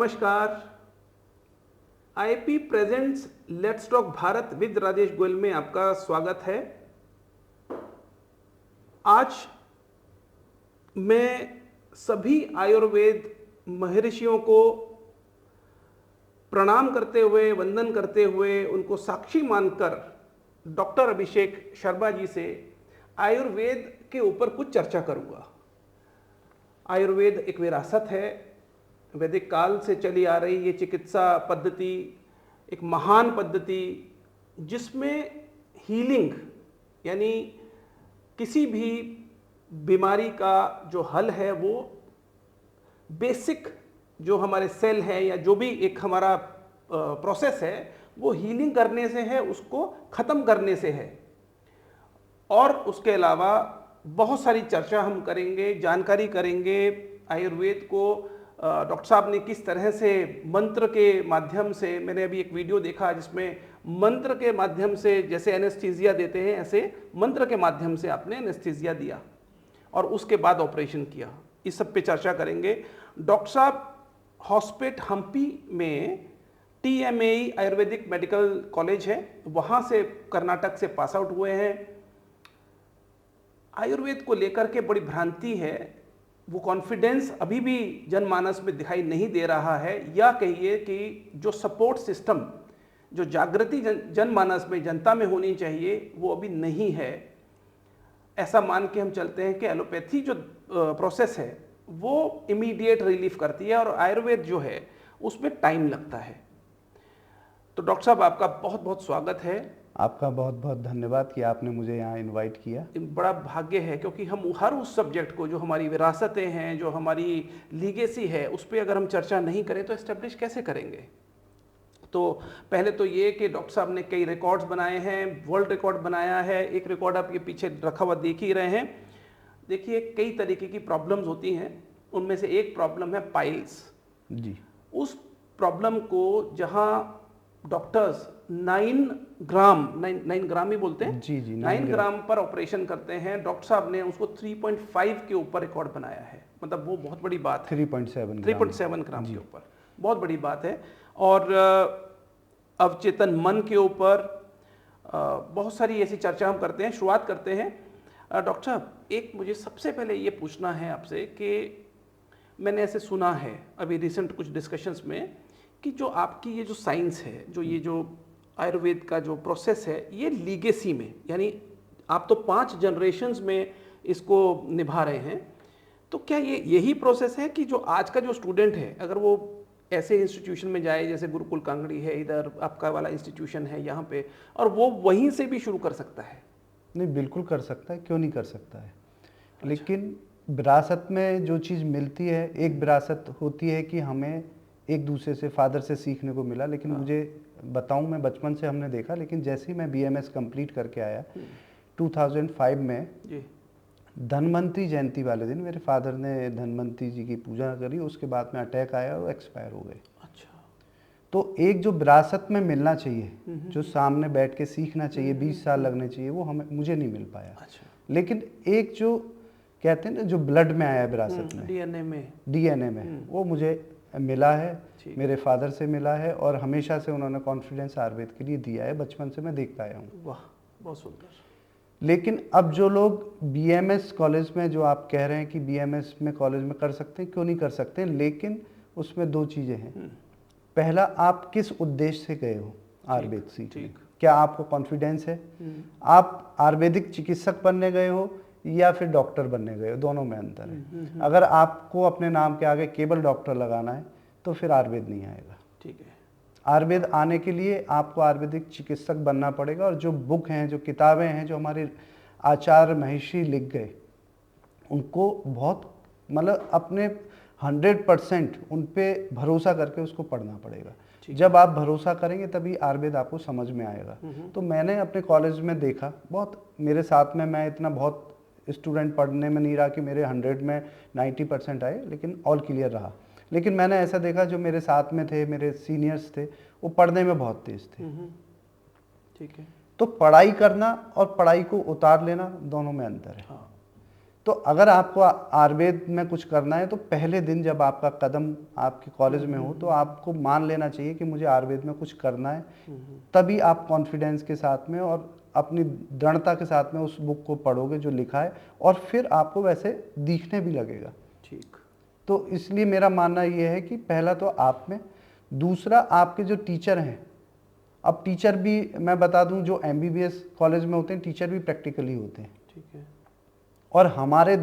नमस्कार। IP presents let's talk Bharat with Rajesh Goyal में आपका स्वागत है। आज मैं सभी आयुर्वेद महर्षियों को प्रणाम करते हुए, वंदन करते हुए, उनको साक्षी मानकर डॉक्टर अभिषेक शर्मा जी से आयुर्वेद के ऊपर कुछ चर्चा करूंगा। आयुर्वेद एक विरासत है, वैदिक काल से चली आ रही ये चिकित्सा पद्धति एक महान पद्धति जिसमें हीलिंग यानी किसी भी बीमारी का जो हल है वो बेसिक जो हमारे सेल है या जो भी एक हमारा प्रोसेस है वो हीलिंग करने से है, उसको ख़त्म करने से है। और उसके अलावा बहुत सारी चर्चा हम करेंगे, जानकारी करेंगे आयुर्वेद को डॉक्टर साहब ने किस तरह से मंत्र के माध्यम से, मैंने अभी एक वीडियो देखा जिसमें मंत्र के माध्यम से जैसे एनेस्थीसिया देते हैं ऐसे मंत्र के माध्यम से आपने एनेस्थीसिया दिया और उसके बाद ऑपरेशन किया। इस सब पे चर्चा करेंगे। डॉक्टर साहब हॉस्पिटल हम्पी में TMAE आयुर्वेदिक मेडिकल कॉलेज है, वहाँ से कर्नाटक से पास आउट हुए हैं। आयुर्वेद को लेकर के बड़ी भ्रांति है, वो कॉन्फिडेंस अभी भी जनमानस में दिखाई नहीं दे रहा है, या कहिए कि जो सपोर्ट सिस्टम, जो जागृति जनमानस में, जनता में होनी चाहिए वो अभी नहीं है। ऐसा मान के हम चलते हैं कि एलोपैथी जो प्रोसेस है वो इमीडिएट रिलीफ करती है और आयुर्वेद जो है उसमें टाइम लगता है। तो डॉक्टर साहब आपका बहुत बहुत स्वागत है। आपका बहुत बहुत धन्यवाद कि आपने मुझे यहाँ इनवाइट किया। बड़ा भाग्य है क्योंकि हम हर उस सब्जेक्ट को, जो हमारी विरासतें हैं, जो हमारी लीगेसी है, उस पर अगर हम चर्चा नहीं करें तो एस्टेब्लिश कैसे करेंगे। तो पहले तो ये कि डॉक्टर साहब ने कई रिकॉर्ड्स बनाए हैं, वर्ल्ड रिकॉर्ड बनाया है। एक रिकॉर्ड आप ये पीछे रखा हुआ देख ही रहे हैं। देखिए कई तरीके की प्रॉब्लम्स होती हैं, उनमें से एक प्रॉब्लम है पाइल्स जी। उस प्रॉब्लम को जहाँ डॉक्टर्स 9 ग्राम ही बोलते हैं जी जी 9 ग्राम पर ऑपरेशन करते हैं, डॉक्टर साहब ने उसको 3.5 के ऊपर रिकॉर्ड बनाया है। मतलब वो बहुत बड़ी बात है। 3.7 ग्राम के ऊपर बहुत बड़ी बात है। और अवचेतन मन के ऊपर बहुत सारी ऐसी चर्चा हम करते हैं। शुरुआत करते हैं डॉक्टर साहब, एक मुझे सबसे पहले ये पूछना है आपसे कि मैंने ऐसे सुना है अभी रिसेंट कुछ डिस्कशंस में कि जो आपकी ये जो साइंस है, जो ये जो आयुर्वेद का जो प्रोसेस है, ये लीगेसी में, यानी आप तो 5 जनरेशन्स में इसको निभा रहे हैं, तो क्या ये यही प्रोसेस है कि जो आज का जो स्टूडेंट है अगर वो ऐसे इंस्टीट्यूशन में जाए जैसे गुरुकुल कांगड़ी है, इधर आपका वाला इंस्टीट्यूशन है यहाँ पे, और वो वहीं से भी शुरू कर सकता है? नहीं, बिल्कुल कर सकता है, क्यों नहीं कर सकता है। लेकिन विरासत में जो चीज़ मिलती है, एक विरासत होती है कि हमें एक दूसरे से, फादर से सीखने को मिला। लेकिन मुझे बताऊं, मैं बचपन से हमने देखा, लेकिन जैसे ही मैं BMS कंप्लीट करके आया 2005 में जी। धन्वंतरी जयंती वाले दिन मेरे फादर ने धन्वंतरी जी की पूजा करी, उसके बाद में अटैक आया और एक्सपायर हो गए। अच्छा। तो एक जो विरासत में मिलना चाहिए, जो सामने बैठ के सीखना चाहिए, 20 साल लगने चाहिए, वो मुझे नहीं मिल पाया। अच्छा। लेकिन एक जो कहते हैं ना, जो ब्लड में आया विरासत में, DNA में वो मुझे मिला है, मेरे फादर से मिला है, और हमेशा से उन्होंने कॉन्फिडेंस आयुर्वेद के लिए दिया है, बचपन से मैं देखता आया हूँ। वाह, बहुत सुंदर। लेकिन अब जो लोग BMS कॉलेज में, जो आप कह रहे हैं कि BMS में कॉलेज में कर सकते हैं, क्यों नहीं कर सकते, लेकिन उसमें 2 चीज़ें हैं। पहला, आप किस उद्देश्य से गए हो आयुर्वेद सीखने, क्या आपको कॉन्फिडेंस है, आप आयुर्वेदिक चिकित्सक बनने गए हो या फिर डॉक्टर बनने गए हो, दोनों में अंतर है। अगर आपको अपने नाम के आगे केवल डॉक्टर लगाना है तो फिर आयुर्वेद नहीं आएगा। ठीक है। आयुर्वेद आने के लिए आपको आयुर्वेदिक चिकित्सक बनना पड़ेगा, और जो बुक हैं, जो किताबें हैं, जो हमारे आचार्य महर्षि लिख गए, उनको बहुत मतलब अपने 100% उन पे भरोसा करके उसको पढ़ना पड़ेगा। जब आप भरोसा करेंगे तभी आयुर्वेद आपको समझ में आएगा। तो मैंने अपने कॉलेज में देखा, बहुत मेरे साथ में, मैं इतना बहुत स्टूडेंट पढ़ने में नहीं रहा कि मेरे 100 में 90% आए, लेकिन ऑल क्लियर रहा। लेकिन मैंने ऐसा देखा, जो मेरे साथ में थे, मेरे सीनियर्स थे, वो पढ़ने में बहुत तेज थे। ठीक है। तो पढ़ाई करना और पढ़ाई को उतार लेना, दोनों में अंतर है। हाँ। तो अगर आपको आयुर्वेद में कुछ करना है तो पहले दिन जब आपका कदम आपके कॉलेज में हो तो आपको मान लेना चाहिए कि मुझे आयुर्वेद में कुछ करना है। तभी आप कॉन्फिडेंस के साथ में और अपनी दृढ़ता के साथ में उस बुक को पढ़ोगे जो लिखा है, और फिर आपको वैसे दिखने भी लगेगा। ठीक। तो इसलिए मेरा मानना ये है कि पहला तो आप में, दूसरा आपके जो टीचर हैं, अब टीचर भी मैं बता दूं जो एमबीबीएस कॉलेज में होते हैं टीचर भी प्रैक्टिकली होते हैं। ठीक है। और हमारे,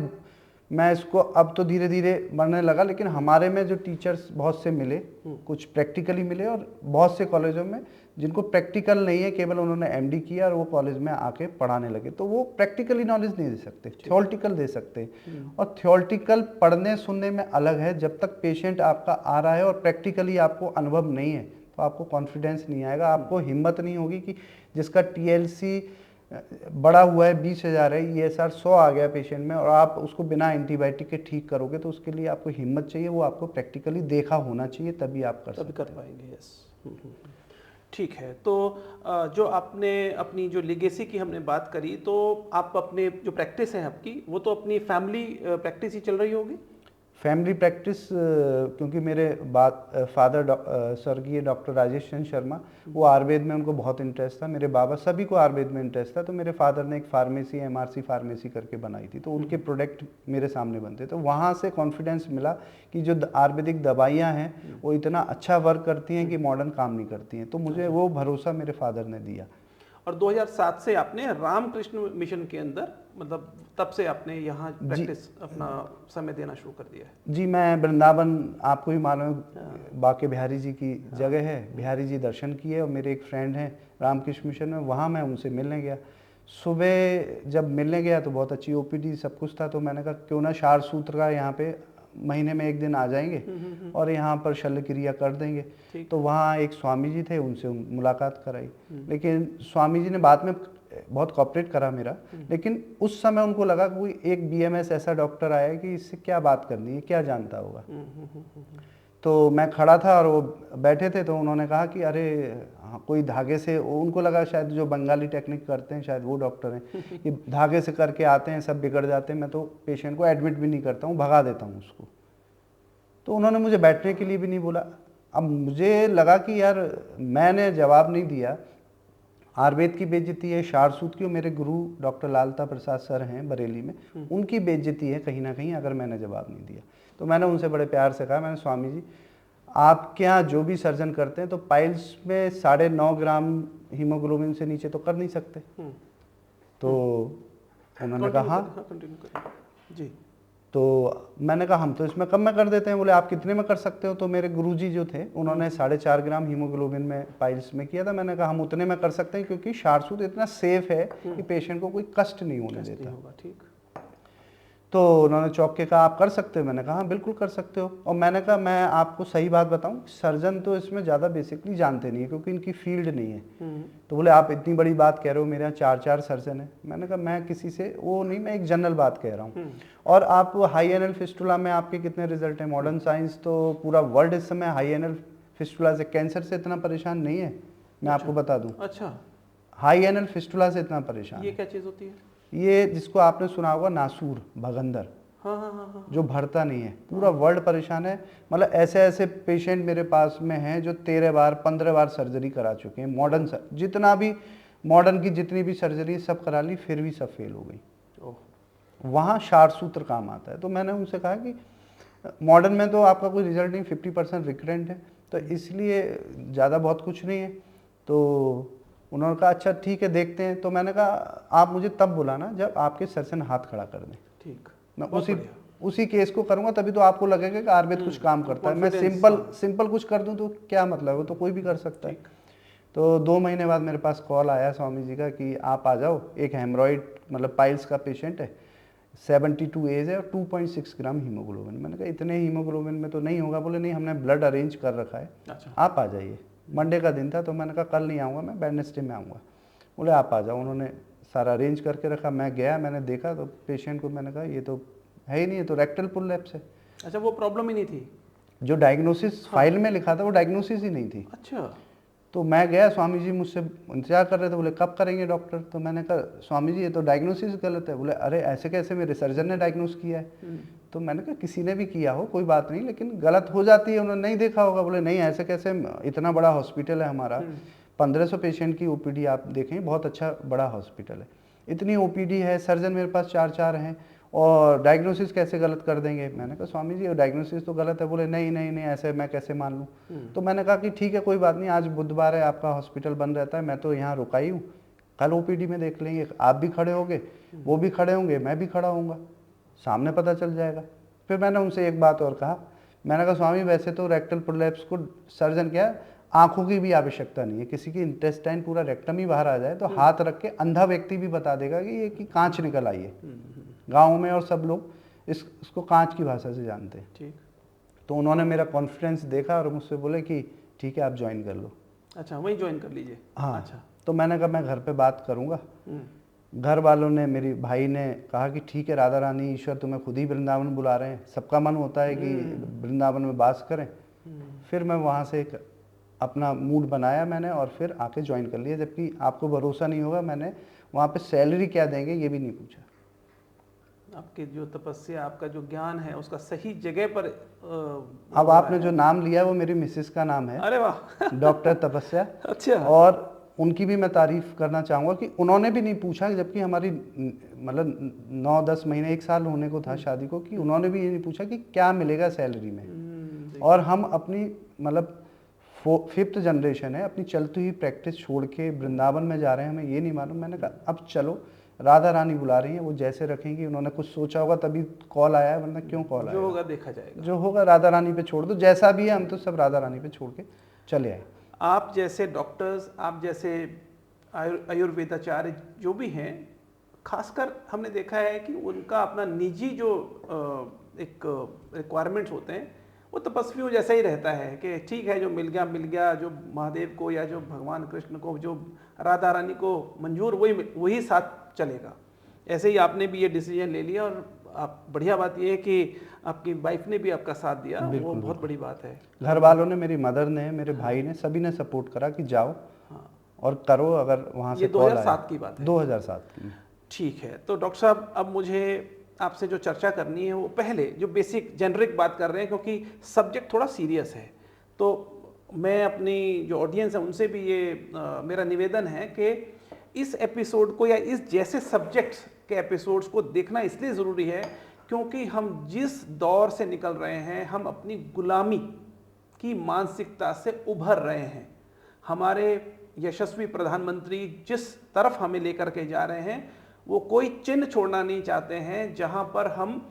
मैं इसको अब तो धीरे धीरे बढ़ने लगा, लेकिन हमारे में जो टीचर्स बहुत से मिले, कुछ प्रैक्टिकली मिले और बहुत से कॉलेजों में जिनको प्रैक्टिकल नहीं है, केवल उन्होंने एमडी किया और वो कॉलेज में आके पढ़ाने लगे, तो वो प्रैक्टिकली नॉलेज नहीं दे सकते, थियोरटिकल दे सकते। और थियोरटिकल पढ़ने सुनने में अलग है। जब तक पेशेंट आपका आ रहा है और प्रैक्टिकली आपको अनुभव नहीं है तो आपको कॉन्फिडेंस नहीं आएगा, आपको हिम्मत नहीं होगी कि जिसका टीएलसी बड़ा हुआ है 20,000 है, ईएसआर 100 आ गया पेशेंट में और आप उसको बिना एंटीबायोटिक के ठीक करोगे, तो उसके लिए आपको हिम्मत चाहिए, वो आपको प्रैक्टिकली देखा होना चाहिए, तभी आप कर पाएंगे। यस। ठीक है। तो जो आपने अपनी जो लेगेसी की हमने बात करी, तो आप अपने जो प्रैक्टिस है आपकी, वो तो अपनी फैमिली प्रैक्टिस ही चल रही होगी? फैमिली प्रैक्टिस, क्योंकि मेरे फादर स्वर्गीय डॉक्टर राजेश चंद्र शर्मा, वो आयुर्वेद में उनको बहुत इंटरेस्ट था, मेरे बाबा सभी को आयुर्वेद में इंटरेस्ट था, तो मेरे फादर ने एक फार्मेसी एमआरसी फार्मेसी करके बनाई थी, तो उनके प्रोडक्ट मेरे सामने बनते, तो वहाँ से कॉन्फिडेंस मिला कि जो आयुर्वेदिक दवाइयाँ हैं वो इतना अच्छा वर्क करती हैं कि मॉडर्न काम नहीं करती हैं, तो मुझे वो भरोसा मेरे फादर ने दिया। और 2007 से आपने रामकृष्ण मिशन के अंदर, मतलब तब से आपने यहाँ प्रैक्टिस अपना समय देना शुरू कर दिया है? जी, मैं वृंदावन, आपको भी मालूम है बाके बिहारी जी की जगह है, बिहारी जी दर्शन किए, और मेरे एक फ्रेंड हैं रामकृष्ण मिशन में, वहाँ मैं उनसे मिलने गया। सुबह जब मिलने गया तो बहुत अच्छी ओपीडी सब कुछ था, तो मैंने कहा क्यों ना शार सूत्र का यहाँ पे महीने में एक दिन आ जाएंगे और यहाँ पर शल्य क्रिया कर देंगे। तो वहाँ एक स्वामी जी थे, उनसे मुलाकात कराई, लेकिन स्वामी जी ने बाद में बहुत कॉपरेट करा मेरा, लेकिन उस समय उनको लगा कि कोई एक बीएमएस ऐसा डॉक्टर आया कि इससे क्या बात करनी है, क्या जानता होगा। तो मैं खड़ा था और वो बैठे थे, तो उन्होंने कहा कि अरे कोई धागे से, उनको लगा शायद जो बंगाली टेक्निक करते हैं शायद वो डॉक्टर हैं, कि धागे से करके आते हैं सब बिगड़ जाते हैं, मैं तो पेशेंट को एडमिट भी नहीं करता हूँ, भगा देता हूँ उसको। तो उन्होंने मुझे बैठने के लिए भी नहीं बोला। अब मुझे लगा कि यार, मैंने जवाब नहीं दिया, आयुर्वेद की बेइज्जती है, शारसूत की, मेरे गुरु डॉक्टर लालता प्रसाद सर हैं बरेली में, उनकी बेइज्जती है कहीं ना कहीं अगर मैंने जवाब नहीं दिया। तो मैंने उनसे बड़े प्यार से कहा, मैंने स्वामी जी आपके यहाँ जो भी सर्जन करते हैं तो पाइल्स में 9.5 ग्राम हीमोग्लोबिन से नीचे तो कर नहीं सकते। तो उन्होंने कहा हाँ जी। तो मैंने कहा हम तो इसमें कम में कर देते हैं। बोले आप कितने में कर सकते हो? तो मेरे गुरुजी जो थे उन्होंने 4.5 ग्राम हीमोग्लोबिन में पाइल्स में किया था। मैंने कहा हम उतने में कर सकते हैं क्योंकि शारसूत इतना सेफ है कि पेशेंट को कोई कष्ट नहीं होने देता। ठीक। तो उन्होंने चौंक के कहा आप कर सकते हो? मैंने कहा हाँ बिल्कुल कर सकते हो। और मैंने कहा मैं आपको सही बात बताऊं, सर्जन तो इसमें ज़्यादा बेसिकली जानते नहीं है क्योंकि इनकी फील्ड नहीं है। तो बोले आप इतनी बड़ी बात कह रहे हो, मेरे यहाँ 4 सर्जन है। मैंने कहा मैं किसी से वो नहीं, मैं एक जनरल बात कह रहा हूँ। और आप हाई एनल फिस्टुला में आपके कितने रिजल्ट हैं? मॉडर्न साइंस तो पूरा वर्ल्ड इस समय हाई एनल फिस्टुला से, कैंसर से इतना परेशान नहीं है, मैं आपको बता दूँ। अच्छा, हाई एनल फिस्टुला से इतना परेशान। ये क्या चीज़ होती है? ये जिसको आपने सुना होगा नासूर, भगंदर, हाँ। जो भरता नहीं है, पूरा वर्ल्ड परेशान है। मतलब ऐसे ऐसे पेशेंट मेरे पास में हैं जो 13 बार 15 बार सर्जरी करा चुके हैं। मॉडर्न जितना भी मॉडर्न की जितनी भी सर्जरी सब करा ली, फिर भी सब फेल हो गई। वहाँ शारसूत्र काम आता है। तो मैंने उनसे कहा कि मॉडर्न में तो आपका कोई रिजल्ट नहीं, 50% रिकरेंट है, तो इसलिए ज़्यादा बहुत कुछ नहीं है। तो उन्होंने कहा अच्छा ठीक है देखते हैं। तो मैंने कहा आप मुझे तब बुलाना जब आपके सर्जन हाथ खड़ा कर दें। ठीक, मैं उसी केस को करूंगा, तभी तो आपको लगेगा कि आयुर्वेद कुछ काम करता है। मैं सिंपल कुछ कर दूं तो क्या मतलब है, वो तो कोई भी कर सकता है। तो 2 महीने बाद मेरे पास कॉल आया स्वामी जी का कि आप आ जाओ, एक हेमरॉइड मतलब पाइल्स का पेशेंट है, 72 एज है और 2.6 ग्राम हीमोग्लोबिन। मैंने कहा इतने हीमोग्लोबिन में तो नहीं होगा। बोले नहीं, हमने ब्लड अरेंज कर रखा है, आप आ जाइए। मंडे का दिन था, तो मैंने कहा कल नहीं आऊँगा, मैं वेडनेसडे में आऊँगा। बोले आप आ जाओ। उन्होंने सारा अरेंज करके रखा। मैं गया, मैंने देखा तो पेशेंट को मैंने कहा ये तो है ही नहीं, ये तो रेक्टल पुलैप्स है। अच्छा, वो प्रॉब्लम ही नहीं थी? जो डायग्नोसिस फाइल में लिखा था वो डायग्नोसिस ही नहीं थी। अच्छा। तो मैं गया, स्वामी जी मुझसे इंतजार कर रहे थे, बोले कब करेंगे डॉक्टर? तो मैंने कहा स्वामी जी ये तो डायग्नोसिस गलत है। बोले अरे ऐसे कैसे, मेरे सर्जन ने डायग्नोस किया है। तो मैंने कहा किसी ने भी किया हो कोई बात नहीं, लेकिन गलत हो जाती है, उन्होंने नहीं देखा होगा। बोले नहीं ऐसे कैसे, इतना बड़ा हॉस्पिटल है हमारा, 1500 पेशेंट की ओपीडी आप देखें, बहुत अच्छा बड़ा हॉस्पिटल है, इतनी ओपीडी है, सर्जन मेरे पास 4 हैं, और डायग्नोसिस कैसे गलत कर देंगे? मैंने कहा स्वामी जी डायग्नोसिस तो गलत है। बोले नहीं नहीं नहीं, ऐसे मैं कैसे मान लूँ? तो मैंने कहा कि ठीक है कोई बात नहीं, आज बुधवार है, आपका हॉस्पिटल बंद रहता है, मैं तो यहाँ रुका ही हूँ, कल ओपीडी में देख लेंगे, आप भी खड़े होंगे, वो भी खड़े होंगे, मैं भी खड़ा होऊंगा, सामने पता चल जाएगा। फिर मैंने उनसे एक बात और कहा, मैंने कहा स्वामी वैसे तो रेक्टल प्रोलैप्स को सर्जन क्या आंखों की भी आवश्यकता नहीं है, किसी की इंटेस्टाइन पूरा रेक्टम ही बाहर आ जाए तो हाथ रख के अंधा व्यक्ति भी बता देगा कि ये कि कांच निकल आई है। गाँव में और सब लोग इसको कांच की भाषा से जानते हैं। ठीक। तो उन्होंने मेरा कॉन्फिडेंस देखा और मुझसे बोले कि ठीक है आप ज्वाइन कर लो। अच्छा, वहीं ज्वाइन कर लीजिए। हाँ। अच्छा। तो मैंने कहा मैं घर पे बात करूँगा। घर वालों ने, मेरी भाई ने कहा कि ठीक है राधा रानी ईश्वर तुम्हें खुद ही वृंदावन बुला रहे हैं, सबका मन होता है कि वृंदावन में वास करें। फिर मैं वहाँ से एक अपना मूड बनाया मैंने और फिर आके ज्वाइन कर लिया। जबकि आपको भरोसा नहीं होगा, मैंने वहाँ पे सैलरी क्या देंगे ये भी नहीं पूछा। आपकी जो तपस्या, आपका जो ज्ञान है उसका सही जगह पर अब आपने जो नाम लिया वो मेरी मिसेस का नाम है। अरे वाह। डॉक्टर तपस्या। अच्छा। और उनकी भी मैं तारीफ करना चाहूँगा कि उन्होंने भी नहीं पूछा, जबकि हमारी मतलब 9-10 महीने 1 साल होने को था शादी को, कि उन्होंने भी ये नहीं पूछा कि क्या मिलेगा सैलरी में। और हम अपनी मतलब 5th जनरेशन है, अपनी चलती हुई प्रैक्टिस छोड़ के वृंदावन में जा रहे हैं, हमें ये नहीं मालूम। मैंने कहा अब चलो, राधा रानी बुला रही हैं, वो जैसे रखेंगी, उन्होंने कुछ सोचा होगा तभी कॉल आया है, वरना क्यों कॉल आया? जो होगा देखा जाएगा, जो होगा राधा रानी पे छोड़ दो, जैसा भी है हम तो सब राधा रानी पे छोड़ के चले आए। आप जैसे डॉक्टर्स, आप जैसे आयुर्वेदाचार्य जो भी हैं, खासकर हमने देखा है कि उनका अपना निजी जो एक रिक्वायरमेंट्स होते हैं वो तपस्वियों जैसा ही रहता है कि ठीक है जो मिल गया, जो महादेव को या जो भगवान कृष्ण को, जो राधा रानी को मंजूर वही साथ चलेगा। ऐसे ही आपने भी ये डिसीजन ले लिया और आप, बढ़िया बात ये है कि आपकी वाइफ ने भी आपका साथ दिया, वो बहुत बड़ी बात है। घर वालों ने, मेरी मदर ने, मेरे भाई ने, सभी ने सपोर्ट करा कि जाओ और करो। अगर वहाँ से 2007 की बात है। 2007 की। ठीक है। तो डॉक्टर साहब अब मुझे आपसे जो चर्चा करनी है वो पहले जो बेसिक जेनरिक बात कर रहे हैं, क्योंकि सब्जेक्ट थोड़ा सीरियस है। तो मैं अपनी जो ऑडियंस है उनसे भी ये मेरा निवेदन है कि इस एपिसोड को या इस जैसे सब्जेक्ट्स के एपिसोड्स को देखना इसलिए ज़रूरी है क्योंकि हम जिस दौर से निकल रहे हैं, हम अपनी गुलामी की मानसिकता से उभर रहे हैं। हमारे यशस्वी प्रधानमंत्री जिस तरफ हमें लेकर के जा रहे हैं, वो कोई चिन्ह छोड़ना नहीं चाहते हैं जहां पर हम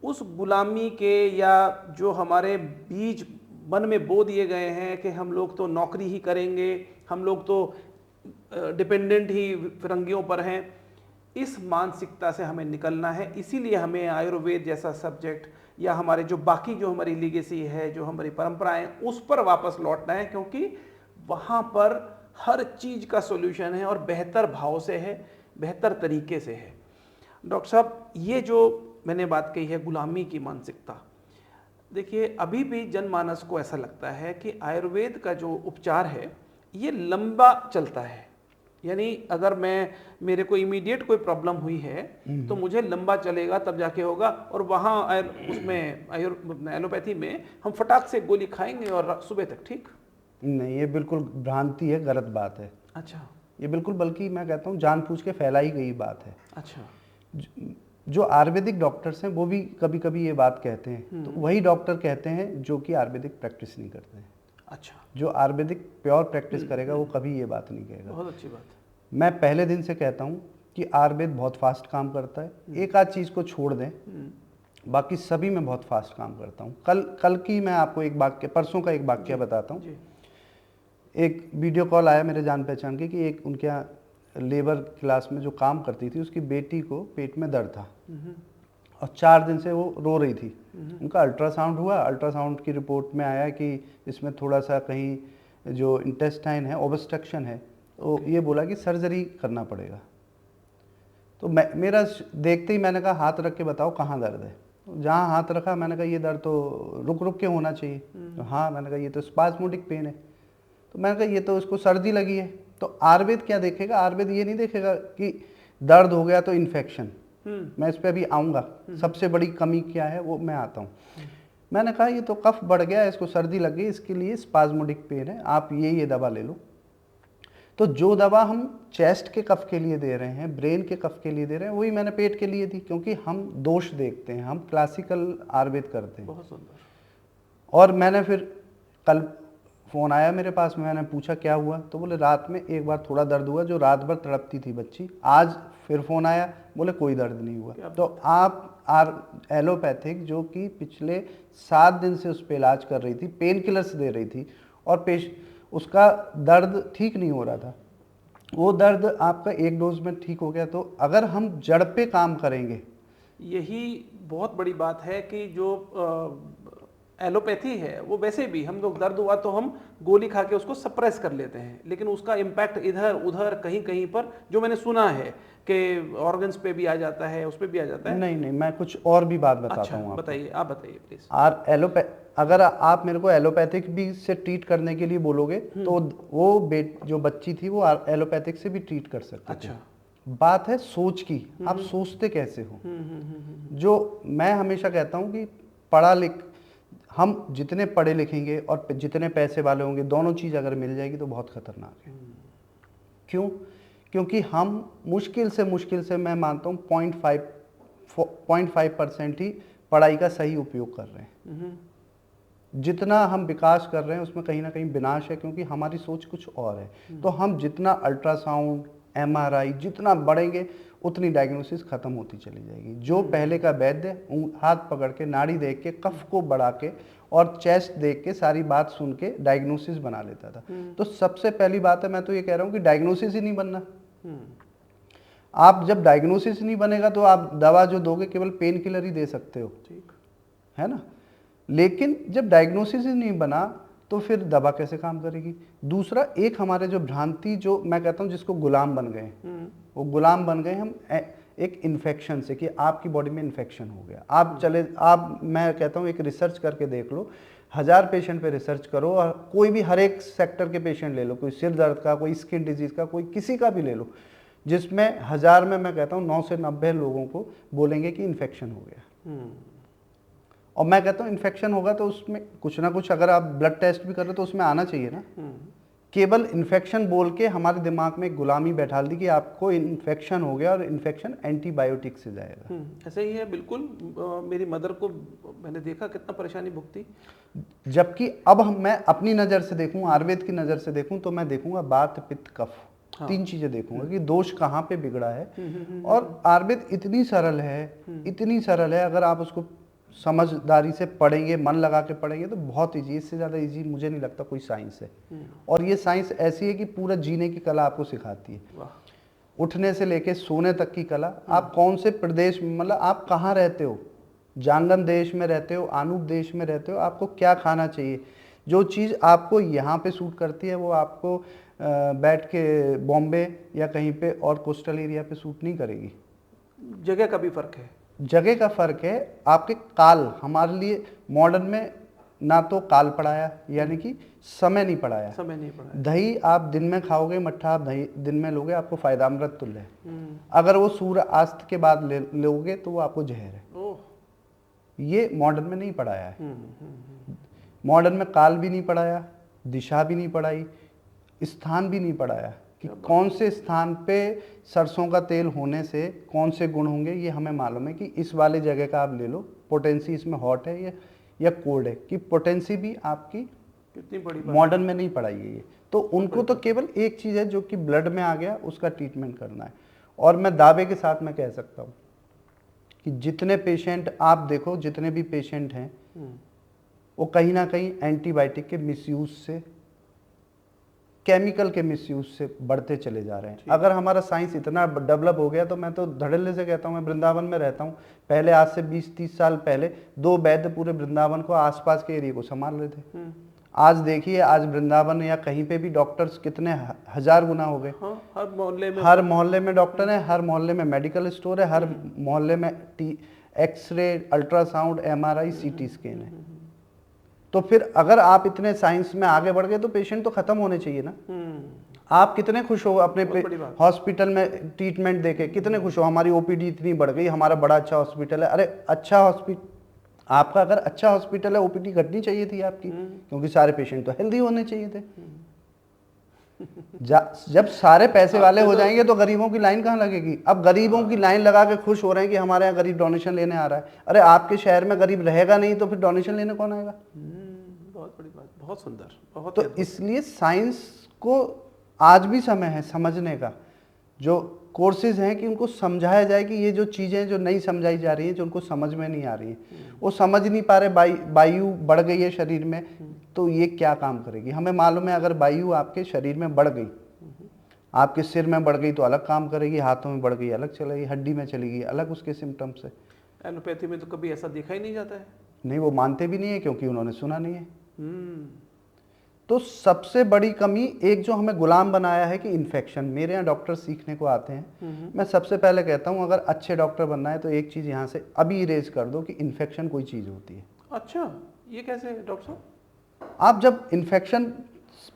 उस गुलामी के, या जो हमारे बीज मन में बो दिए गए हैं कि हम लोग तो नौकरी ही करेंगे, हम लोग तो डिपेंडेंट ही फिरंगियों पर हैं, इस मानसिकता से हमें निकलना है। इसीलिए हमें आयुर्वेद जैसा सब्जेक्ट या हमारे जो बाकी जो हमारी लीगेसी है, जो हमारी परंपराएं, उस पर वापस लौटना है, क्योंकि वहाँ पर हर चीज़ का सॉल्यूशन है और बेहतर भाव से है, बेहतर तरीके से है। डॉक्टर साहब, ये जो मैंने बात कही है गुलामी की मानसिकता, देखिए अभी भी जनमानस को ऐसा लगता है कि आयुर्वेद का जो उपचार है ये लंबा चलता है। यानी अगर मेरे को इमीडिएट कोई प्रॉब्लम हुई है तो मुझे लंबा चलेगा तब जाके होगा, और वहाँ उसमें एलोपैथी में हम फटाक से गोली खाएंगे और सुबह तक ठीक। नहीं, ये बिल्कुल भ्रांति है, गलत बात है। अच्छा। ये बिल्कुल, बल्कि मैं कहता हूँ जानबूझ के फैलाई गई बात है। अच्छा। जो आयुर्वेदिक डॉक्टर्स हैं वो भी कभी कभी ये बात कहते हैं, तो वही डॉक्टर कहते हैं जो कि आयुर्वेदिक प्रैक्टिस नहीं करते हैं। अच्छा। जो आयुर्वेदिक प्योर प्रैक्टिस करेगा वो कभी ये बात नहीं कहेगा। बहुत अच्छी बात। मैं पहले दिन से कहता हूँ कि आयुर्वेद बहुत फास्ट काम करता है, एक आध चीज़ को छोड़ दें, बाकी सभी में बहुत फास्ट काम करता हूँ। कल की मैं आपको एक वाक्य, परसों का एक वाक्य बताता हूँ। एक वीडियो कॉल आया मेरे जान पहचान के कि एक उनके यहाँ लेबर क्लास में जो काम करती थी उसकी बेटी को पेट में दर्द था और 4 दिन से वो रो रही थी। उनका अल्ट्रासाउंड हुआ, अल्ट्रासाउंड की रिपोर्ट में आया कि इसमें थोड़ा सा कहीं जो इंटेस्टाइन है ऑब्स्ट्रक्शन है, तो ये बोला कि सर्जरी करना पड़ेगा। तो मेरा देखते ही मैंने कहा हाथ रख के बताओ कहाँ दर्द है। जहाँ हाथ रखा मैंने कहा ये दर्द तो रुक रुक के होना चाहिए। तो हाँ, मैंने कहा ये तो स्पास्मोडिक पेन है। तो मैंने कहा ये तो इसको सर्दी लगी है। तो आयुर्वेद क्या देखेगा, आयुर्वेद ये नहीं देखेगा कि दर्द हो गया तो इन्फेक्शन, मैं इस पर अभी आऊँगा, सबसे बड़ी कमी क्या है वो मैं आता हूँ। मैंने कहा ये तो कफ बढ़ गया, इसको सर्दी लग गई, इसके लिए स्पाज्मोडिक पेन है, आप ये दवा ले लो। तो जो दवा हम चेस्ट के कफ के लिए दे रहे हैं, ब्रेन के कफ के लिए दे रहे हैं, वही मैंने पेट के लिए दी, क्योंकि हम दोष देखते हैं, हम क्लासिकल आयुर्वेद करते हैं। बहुत सुंदर। और मैंने फिर कल फ़ोन आया मेरे पास, मैंने पूछा क्या हुआ, तो बोले रात में एक बार थोड़ा दर्द हुआ, जो रात भर तड़पती थी बच्ची। आज फिर फ़ोन आया, बोले कोई दर्द नहीं हुआ। तो आप एलोपैथिक जो कि पिछले 7 दिन से उस पर इलाज कर रही थी, पेन किलर्स दे रही थी, और उसका दर्द ठीक नहीं हो रहा था, वो दर्द आपका एक डोज में ठीक हो गया। तो अगर हम जड़ पे काम करेंगे, यही बहुत बड़ी बात है कि जो एलोपैथी है वो वैसे भी हम लोग दर्द हुआ तो हम गोली खा के उसको सप्रेस कर लेते हैं, लेकिन उसका इम्पैक्ट इधर उधर कहीं कहीं पर, जो मैंने सुना है कि ऑर्गन्स पे भी आ जाता है, उस पे भी आ जाता है। नहीं नहीं, मैं कुछ और भी बात बताता अच्छा, हूँ। बताइए, आप बताइए प्लीज। अगर आप मेरे को एलोपैथिक भी से ट्रीट करने के लिए बोलोगे तो वो जो बच्ची थी वो एलोपैथिक से भी ट्रीट कर सकते थे। अच्छा। बात है सोच की, आप सोचते कैसे हो। जो मैं हमेशा कहता हूँ कि हम जितने पढ़े लिखेंगे और जितने पैसे वाले होंगे, दोनों चीज़ अगर मिल जाएगी तो बहुत खतरनाक है। क्यों? क्योंकि हम मुश्किल से मैं मानता हूँ 0.5% ही पढ़ाई का सही उपयोग कर रहे हैं। जितना हम विकास कर रहे हैं उसमें कहीं ना कहीं विनाश है, क्योंकि हमारी सोच कुछ और है। तो हम जितना अल्ट्रासाउंड, MRI जितना बढ़ेंगे उतनी डायग्नोसिस खत्म होती चली जाएगी। जो पहले का वैद्य हाथ पकड़ के, नाड़ी देख के, कफ को बढ़ा के और चेस्ट देख के सारी बात सुन के डायग्नोसिस बना लेता था। तो सबसे पहली बात है, मैं तो ये कह रहा हूँ कि डायग्नोसिस ही नहीं बनना। आप जब डायग्नोसिस नहीं बनेगा तो आप दवा जो दोगे केवल पेन किलर ही दे सकते हो, है ना। लेकिन जब डायग्नोसिस ही नहीं बना तो फिर दवा कैसे काम करेगी। दूसरा, एक हमारे जो भ्रांति, जो मैं कहता हूँ जिसको गुलाम बन गए, वो गुलाम बन गए हम एक इन्फेक्शन से, कि आपकी बॉडी में इन्फेक्शन हो गया। मैं कहता हूँ एक रिसर्च करके देख लो, 1000 पेशेंट पे रिसर्च करो और कोई भी हर एक सेक्टर के पेशेंट ले लो, कोई सिर दर्द का, कोई स्किन डिजीज़ का, कोई किसी का भी ले लो, जिसमें 1000 में मैं कहता हूँ 9 से 90 लोगों को बोलेंगे कि इन्फेक्शन हो गया। और मैं कहता हूँ इन्फेक्शन होगा तो उसमें कुछ ना कुछ, अगर आप ब्लड टेस्ट भी कर रहे हो तो उसमें आना चाहिए ना। केवल इन्फेक्शन बोल के हमारे दिमाग में एक गुलामी बैठा दी कि आपको इन्फेक्शन हो गया और इन्फेक्शन एंटीबायोटिक से जाएगा। ऐसे ही है बिल्कुल। मेरी मदर को मैंने देखा कितना परेशानी भुगती। जबकि अब मैं अपनी नज़र से देखूं, आयुर्वेद की नज़र से देखूं, तो मैं देखूंगा वात, पित्त, कफ, 3 चीज़ें देखूंगा कि दोष कहाँ पे बिगड़ा है। और आयुर्वेद इतनी सरल है, अगर आप उसको समझदारी से पढ़ेंगे, मन लगा के पढ़ेंगे तो बहुत ईजी, इससे ज़्यादा ईजी मुझे नहीं लगता कोई साइंस है। और ये साइंस ऐसी है कि पूरा जीने की कला आपको सिखाती है, उठने से लेके सोने तक की कला। आप कौन से प्रदेश में, मतलब आप कहाँ रहते हो, जांगन देश में रहते हो, आनूप देश में रहते हो, आपको क्या खाना चाहिए, जो चीज़ आपको यहाँ पे सूट करती है वो आपको बैठ के बॉम्बे या कहीं पे और कोस्टल एरिया पे सूट नहीं करेगी। जगह का भी फर्क है, जगह का फर्क है। आपके काल, हमारे लिए मॉडर्न में ना तो काल पढ़ाया, यानी कि समय नहीं पढ़ाया। दही आप दिन में खाओगे, मट्ठा आप दही दिन में लोगे, आपको फायदामृत तुल्य है। अगर वो सूर्य अस्त के बाद लोगे तो वो आपको जहर है। ये मॉडर्न में नहीं पढ़ाया है। मॉडर्न में काल भी नहीं पढ़ाया, दिशा भी नहीं पढ़ाई, स्थान भी नहीं पढ़ाया कि कौन से स्थान पे सरसों का तेल होने से कौन से गुण होंगे। ये हमें मालूम है कि इस वाले जगह का आप ले लो, पोटेंसी इसमें हॉट है या कोल्ड है, कि पोटेंसी भी आपकी कितनी बड़ी मॉडर्न में नहीं पढ़ाई है ये। तो उनको तो केवल एक चीज़ है जो कि ब्लड में आ गया, उसका ट्रीटमेंट करना है। और मैं दावे के साथ मैं कह सकता हूँ कि जितने पेशेंट आप देखो, जितने भी पेशेंट हैं वो कहीं ना कहीं एंटीबायोटिक के मिसयूज से, केमिकल के मिसयूज से बढ़ते चले जा रहे हैं। अगर हमारा साइंस इतना डेवलप हो गया तो मैं तो धड़ल्ले से कहता हूँ, मैं वृंदावन में रहता हूँ, पहले आज से 20-30 साल पहले 2 वैद्य पूरे वृंदावन को, आसपास के एरिया को संभाल रहे थे। आज देखिए, आज वृंदावन या कहीं पे भी डॉक्टर्स कितने 1000 गुना हो गए। हर मोहल्ले में डॉक्टर है, हर मोहल्ले में मेडिकल स्टोर है, हर मोहल्ले में x-ray, ultrasound, MRI, CT scan है। तो फिर अगर आप इतने साइंस में आगे बढ़ गए तो पेशेंट तो खत्म होने चाहिए ना। आप कितने खुश हो अपने हॉस्पिटल में ट्रीटमेंट देके, कितने खुश हो, हमारी ओपीडी इतनी बढ़ गई, हमारा बड़ा अच्छा हॉस्पिटल है। अरे अच्छा हॉस्पिटल, आपका अगर अच्छा हॉस्पिटल है, ओपीडी घटनी चाहिए थी आपकी, क्योंकि सारे पेशेंट तो हेल्दी होने चाहिए थे। जब सारे पैसे वाले हो जाएंगे तो गरीबों की लाइन कहाँ लगेगी। अब गरीबों की लाइन लगा के खुश हो रहे हैं कि हमारे यहाँ गरीब डोनेशन लेने आ रहा है। अरे आपके शहर में गरीब रहेगा नहीं तो फिर डोनेशन लेने कौन आएगा। बहुत बड़ी बात, बहुत सुंदर, बहुत। तो इसलिए साइंस को आज भी समय है समझने का। जो कोर्सेज हैं कि उनको समझाया जाए कि ये जो चीज़ें जो नहीं समझाई जा रही हैं, जो उनको समझ में नहीं आ रही हैं, वो समझ नहीं पा रहे। वायु बढ़ गई है शरीर में तो ये क्या काम करेगी। हमें मालूम है अगर वायु आपके शरीर में बढ़ गई, आपके सिर में बढ़ गई तो अलग काम करेगी, हाथों में बढ़ गई अलग चलेगी, हड्डी में चली गई अलग उसके सिम्टम्स है। एलोपैथी में तो कभी ऐसा देखा ही नहीं जाता है। नहीं, वो मानते भी नहीं है क्योंकि उन्होंने सुना नहीं है। तो सबसे बड़ी कमी एक जो हमें गुलाम बनाया है कि इन्फेक्शन। मेरे यहाँ डॉक्टर सीखने को आते हैं, मैं सबसे पहले कहता हूँ अगर अच्छे डॉक्टर बनना है तो एक चीज़ यहाँ से अभी इरेज कर दो कि इन्फेक्शन कोई चीज़ होती है। अच्छा, ये कैसे डॉक्टर साहब? आप जब इन्फेक्शन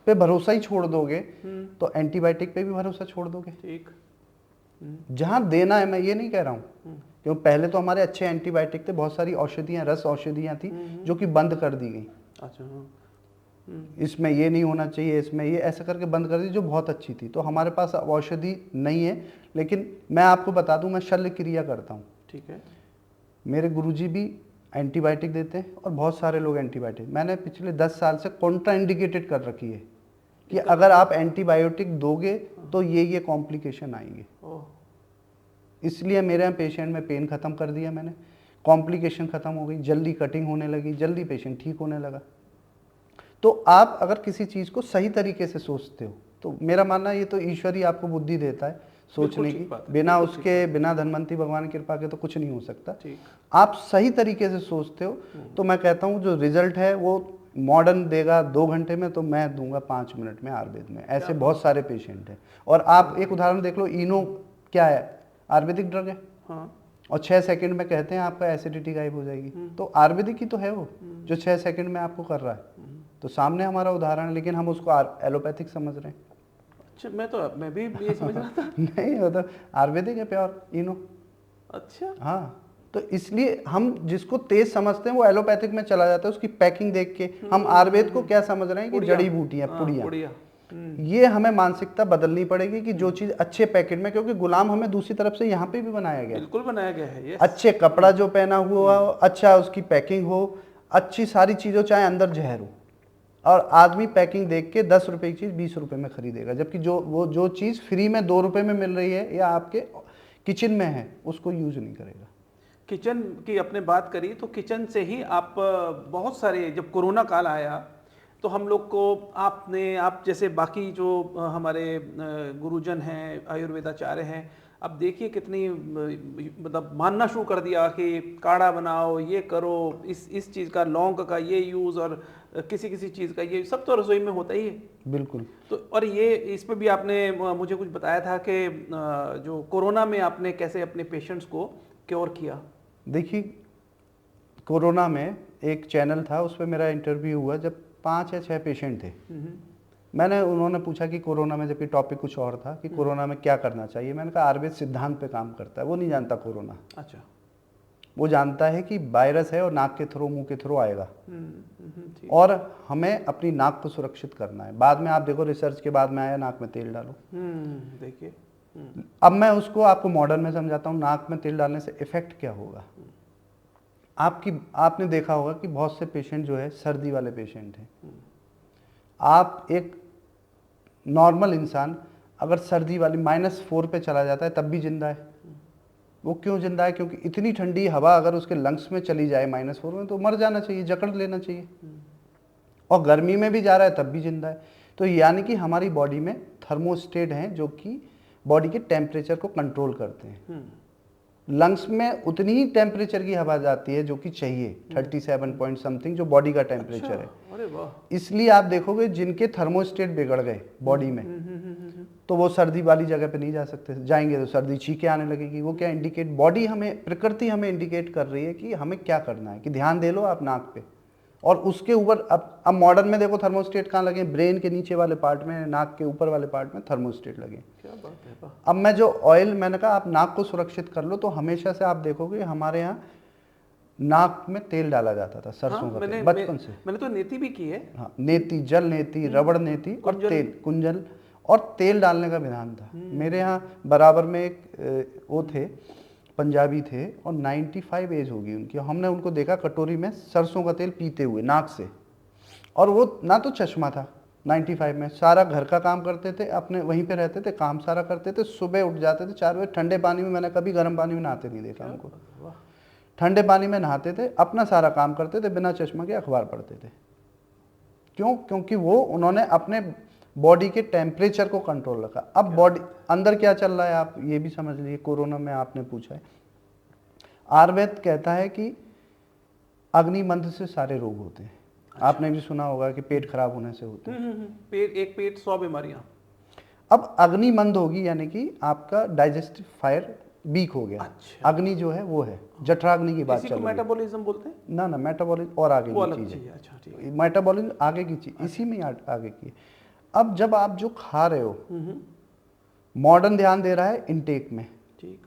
पे भरोसा ही छोड़ दोगे तो एंटीबायोटिक पे भी भरोसा छोड़ दोगे। ठीक। जहाँ देना है, मैं ये नहीं कह रहा हूँ, क्योंकि पहले तो हमारे अच्छे एंटीबायोटिक थे, बहुत सारी औषधियाँ, रस औषधियाँ थी जो कि बंद कर दी गई। अच्छा, इसमें ये नहीं होना चाहिए, इसमें ये, ऐसा करके बंद कर दी, जो बहुत अच्छी थी। तो हमारे पास अब औषधि नहीं है, लेकिन मैं आपको बता दूं मैं शल्य क्रिया करता हूँ। ठीक है। मेरे गुरुजी भी एंटीबायोटिक देते हैं और बहुत सारे लोग एंटीबायोटिक, मैंने पिछले 10 साल से कॉन्ट्रा इंडिकेटेड कर रखी है कि अगर आप एंटीबायोटिक दोगे तो ये कॉम्प्लिकेशन आएंगे। इसलिए मेरे यहाँ पेशेंट में पेन खत्म कर दिया मैंने, कॉम्प्लिकेशन खत्म हो गई, जल्दी कटिंग होने लगी, जल्दी पेशेंट ठीक होने लगा। तो आप अगर किसी चीज़ को सही तरीके से सोचते हो तो मेरा मानना ये तो ईश्वर ही आपको बुद्धि देता है सोचने की, बिना उसके, बिना धनवंती भगवान की कृपा के तो कुछ नहीं हो सकता। आप सही तरीके से सोचते हो तो मैं कहता हूँ जो रिजल्ट है वो मॉडर्न देगा 2 घंटे में, तो मैं दूंगा 5 मिनट में आयुर्वेद में। ऐसे बहुत सारे पेशेंट हैं। और आप एक उदाहरण देख लो, इनो क्या है, आयुर्वेदिक ड्रग है। और 6 सेकंड में कहते हैं आपका एसिडिटी गायब हो जाएगी। तो आयुर्वेदिक ही तो है वो जो 6 सेकंड में आपको कर रहा है। तो सामने हमारा उदाहरण है, लेकिन हम उसको एलोपैथिक समझ रहे हैं। अच्छा, मैं भी ये समझ रहा था। नहीं, वो तो आयुर्वेदिक है प्योर इनो। अच्छा, हाँ। तो इसलिए हम जिसको तेज समझते हैं वो एलोपैथिक में चला जाता है, उसकी पैकिंग देख के। हम आयुर्वेद को क्या समझ रहे हैं कि जड़ी बूटियां, पुड़िया। ये हमें मानसिकता बदलनी पड़ेगी कि जो चीज अच्छे पैकेट में, क्योंकि गुलाम हमें दूसरी तरफ से यहाँ पे भी बनाया गया, बिल्कुल बनाया गया है। यस। अच्छे कपड़ा जो पहना हुआ हो, अच्छा उसकी पैकिंग हो, अच्छी सारी चीजों, चाहे अंदर जहर हो, और आदमी पैकिंग देख के 10 रुपए की चीज 20 रुपए में खरीदेगा, जबकि जो चीज फ्री में 2 रुपए में मिल रही है या आपके किचन में है उसको यूज नहीं करेगा। किचन की आपने बात करी, तो किचन से ही आप बहुत सारे, जब कोरोना काल आया तो हम लोग को आप जैसे बाकी जो हमारे गुरुजन हैं, आयुर्वेदाचार्य हैं, अब देखिए कितनी मतलब मानना शुरू कर दिया कि काढ़ा बनाओ, ये करो, इस चीज़ का, लौंग का ये यूज़, और किसी चीज़ का ये, सब तो रसोई में होता ही है। बिल्कुल। तो और ये इसमें भी आपने मुझे कुछ बताया था कि जो कोरोना में आपने कैसे अपने पेशेंट्स को क्योर किया। देखिए, कोरोना में एक चैनल था, उस पर मेरा इंटरव्यू हुआ, जब 5 या 6 पेशेंट थे। उन्होंने पूछा कि कोरोना में, जबकि टॉपिक कुछ और था, कि कोरोना में क्या करना चाहिए। मैंने कहा आयुर्वेद सिद्धांत पे काम करता है, वो नहीं जानता कोरोना। अच्छा। वो जानता है कि वायरस है और नाक के थ्रू, मुंह के थ्रू आएगा, और हमें अपनी नाक को सुरक्षित करना है। बाद में आप देखो, रिसर्च के बाद में आया नाक में तेल डालो। देखिए, अब मैं उसको आपको मॉडर्न में समझाता हूँ, नाक में तेल डालने से इफेक्ट क्या होगा। आपने देखा होगा कि बहुत से पेशेंट जो है सर्दी वाले पेशेंट हैं। आप एक नॉर्मल इंसान अगर सर्दी वाली -4 पे चला जाता है तब भी जिंदा है। वो क्यों जिंदा है? क्योंकि इतनी ठंडी हवा अगर उसके लंग्स में चली जाए -4 में, तो मर जाना चाहिए, जकड़ लेना चाहिए। और गर्मी में भी जा रहा है तब भी जिंदा है। तो यानी कि हमारी बॉडी में थर्मोस्टेट हैं जो कि बॉडी के टेम्परेचर को कंट्रोल करते हैं। लंग्स में उतनी ही टेम्परेचर की हवा जाती है जो कि चाहिए, 37 पॉइंट समथिंग जो बॉडी का टेम्परेचर है। अरे वाह। इसलिए आप देखोगे जिनके थर्मोस्टेट बिगड़ गए बॉडी में, तो वो सर्दी वाली जगह पे नहीं जा सकते, जाएंगे तो सर्दी छींके आने लगेगी। वो क्या इंडिकेट, बॉडी हमें, प्रकृति हमें इंडिकेट कर रही है कि हमें क्या करना है, कि ध्यान दे लो आप नाक पे, और उसके ऊपर अब मॉडर्न में देखो थर्मोस्टेट कहाँ लगे, ब्रेन के नीचे वाले पार्ट में, नाक के ऊपर वाले पार्ट में थर्मोस्टेट लगे। क्या बात है, वाह। अब मैं जो ऑयल, मैंने कहा आप नाक को सुरक्षित कर लो, तो हमेशा से आप देखोगे हमारे यहाँ नाक में तेल डाला जाता था, सरसों का तेल, बचपन से। मैंने तो नेती भी की है। हाँ, नेती, जल नेती, रबड़ नेती और तेल, कुंजल और तेल डालने का विधान था। मेरे यहाँ बराबर में एक वो थे, पंजाबी थे, और 95 एज होगी उनकी। हमने उनको देखा कटोरी में सरसों का तेल पीते हुए नाक से, और वो ना तो चश्मा था, 95 में सारा घर का काम करते थे, अपने वहीं पे रहते थे, काम सारा करते थे, सुबह उठ जाते थे 4 बजे, ठंडे पानी में, मैंने कभी गर्म पानी में नहाते नहीं देखा उनको, ठंडे पानी में नहाते थे, अपना सारा काम करते थे, बिना चश्मा के अखबार पढ़ते थे। क्यों? क्योंकि वो उन्होंने अपने बॉडी के टेम्परेचर को कंट्रोल रखा। अब बॉडी अंदर क्या चल रहा है आप ये भी समझ लीजिए, कोरोना में आपने पूछा है, आयुर्वेद कहता है कि अग्निमंद से सारे रोग होते हैं। अच्छा। आपने भी सुना होगा कि पेट खराब होने से होते हैं। पेट 100 बीमारियां। अब अग्निमंद होगी यानी कि आपका डाइजेस्टिव फायर वीक हो गया। अच्छा। अग्नि जो है वो है जठराग्नि की बात चल रही है। मेटाबॉलिज्म बोलते हैं ना, मेटाबॉलिज्म और आगे की चीज है। अच्छा, ठीक है। मेटाबॉलिज्म आगे की चीज, इसी में आगे की। अब जब आप जो खा रहे हो, मॉडर्न ध्यान दे रहा है इनटेक में, ठीक,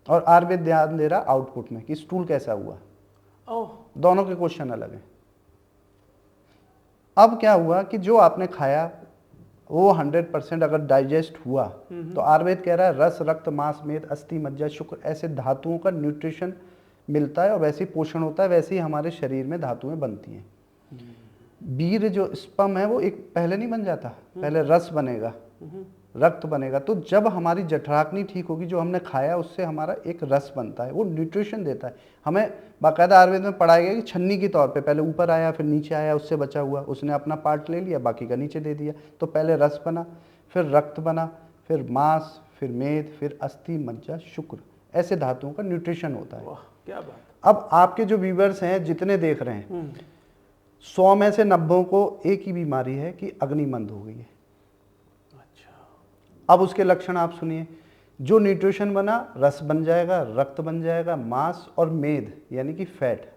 और आयुर्वेद ध्यान दे रहा है आउटपुट में कि स्टूल कैसा हुआ। दोनों के क्वेश्चन अलग हैं। अब क्या हुआ कि जो आपने खाया वो 100% अगर डाइजेस्ट हुआ, तो आयुर्वेद कह रहा है रस, रक्त, मांस, मेद, अस्थि, मज्जा, शुक्र ऐसे धातुओं का न्यूट्रिशन मिलता है, और वैसे ही पोषण होता है, वैसे ही हमारे शरीर में धातुएं बनती हैं। वीर जो स्पर्म है वो एक पहले नहीं बन जाता, पहले रस बनेगा, रक्त बनेगा। तो जब हमारी जठराग्नि ठीक होगी, जो हमने खाया उससे हमारा एक रस बनता है, वो न्यूट्रिशन देता है हमें। बाकायदा आयुर्वेद में पढ़ाया गया कि छन्नी के तौर पे, पहले ऊपर आया फिर नीचे आया, उससे बचा हुआ उसने अपना पार्ट ले लिया, बाकी का नीचे दे दिया। तो पहले रस बना, फिर रक्त बना, फिर मांस, फिर मेद, फिर अस्थि, मज्जा, शुक्र, ऐसे धातुओं का न्यूट्रिशन होता है। क्या बात। अब आपके जो व्यूअर्स हैं जितने देख रहे हैं, 100 में से 90 को एक ही बीमारी है कि अग्निमंद हो गई है। अब उसके लक्षण आप सुनिए। जो न्यूट्रिशन बना, रस बन जाएगा, रक्त बन जाएगा, मांस और मेद यानी कि फैट।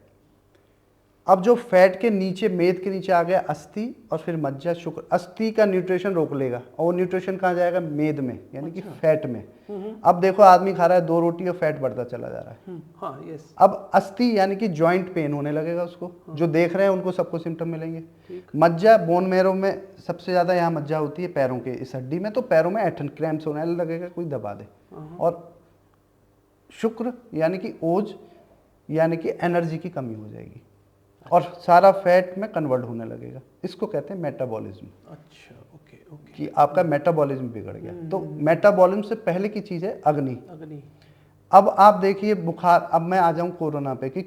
अब जो फैट के नीचे, मेद के नीचे आ गया अस्थि और फिर मज्जा, शुक्र। अस्थि का न्यूट्रिशन रोक लेगा, और वो न्यूट्रिशन कहाँ जाएगा? मेद में यानी कि फैट में। अब देखो आदमी खा रहा है 2 रोटी और फैट बढ़ता चला जा रहा है। हाँ, यस। अब अस्थि यानी कि जॉइंट पेन होने लगेगा उसको। जो देख रहे हैं उनको सबको सिम्टम मिलेंगे। मज्जा, बोन मैरो में सबसे ज्यादा यहाँ मज्जा होती है पैरों के इस हड्डी में, तो पैरों में ऐठन, क्रैम्प्स होने लगेगा, कोई दबा दे। और शुक्र यानी कि ओज यानी कि एनर्जी की कमी हो जाएगी, और सारा फैट में कन्वर्ट होने लगेगा। इसको कहते हैं मेटाबॉलिज्म। अच्छा, ओके ओके। कि आपका मेटाबॉलिज्म बिगड़ गया। तो मेटाबॉलिज्म से पहले की चीज है अग्नि। अब आप देखिए बुखार, अब मैं आ जाऊं कोरोना पे, कि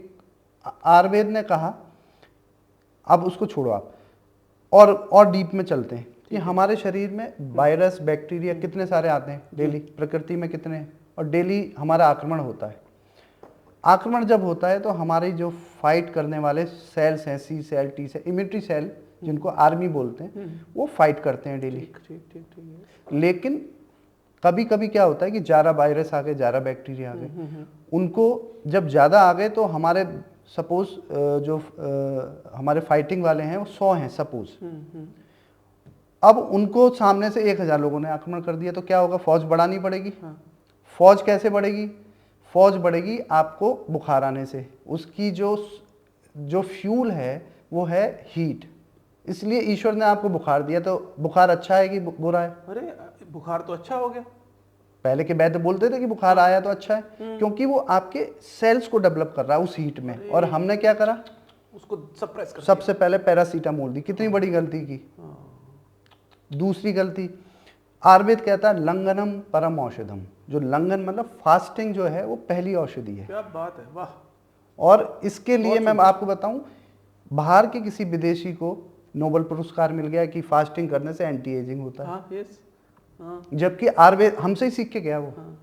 आयुर्वेद ने कहा, अब उसको छोड़ो आप, और डीप में चलते हैं कि हमारे शरीर में वायरस, बैक्टीरिया कितने सारे आते हैं डेली, प्रकृति में कितने, और डेली हमारा आक्रमण होता है। आक्रमण जब होता है तो हमारी जो फाइट करने वाले सेल्स हैं, C cell, T cell, immunity cell जिनको आर्मी बोलते हैं, वो फाइट करते हैं डेली। लेकिन कभी कभी क्या होता है कि ज़्यादा वायरस आ गए, ज़्यादा बैक्टीरिया आ गए, उनको जब ज़्यादा आ गए तो हमारे सपोज जो हमारे फाइटिंग वाले हैं वो 100 हैं सपोज, अब उनको सामने से 1000 लोगों ने आक्रमण कर दिया, तो क्या होगा? फौज बढ़ानी पड़ेगी। फौज कैसे बढ़ेगी? फौज बढ़ेगी आपको बुखार आने से। उसकी जो फ्यूल है वो है हीट, इसलिए ईश्वर ने आपको बुखार दिया। तो बुखार अच्छा है कि बुरा है? अरे बुखार तो अच्छा हो गया। पहले के वैद्य बोलते थे कि बुखार आया तो अच्छा है, क्योंकि वो आपके सेल्स को डेवलप कर रहा है उस हीट में। और हमने क्या करा? उसको सप्रेस कर सबसे पहले पैरासीटामोल दी। कितनी बड़ी गलती की। दूसरी गलती, आयुर्वेद कहता है लंघनम परम औषधम। जो लंघन मतलब फास्टिंग जो है वो पहली औषधि है। क्या बात है, वाह। और इसके लिए मैं आपको बताऊं, बाहर के किसी विदेशी को नोबेल पुरस्कार मिल गया कि फास्टिंग करने से एंटी एजिंग होता है। हाँ, यस। हाँ। जबकि आयुर्वेद हमसे ही सीख के गया वो। हाँ।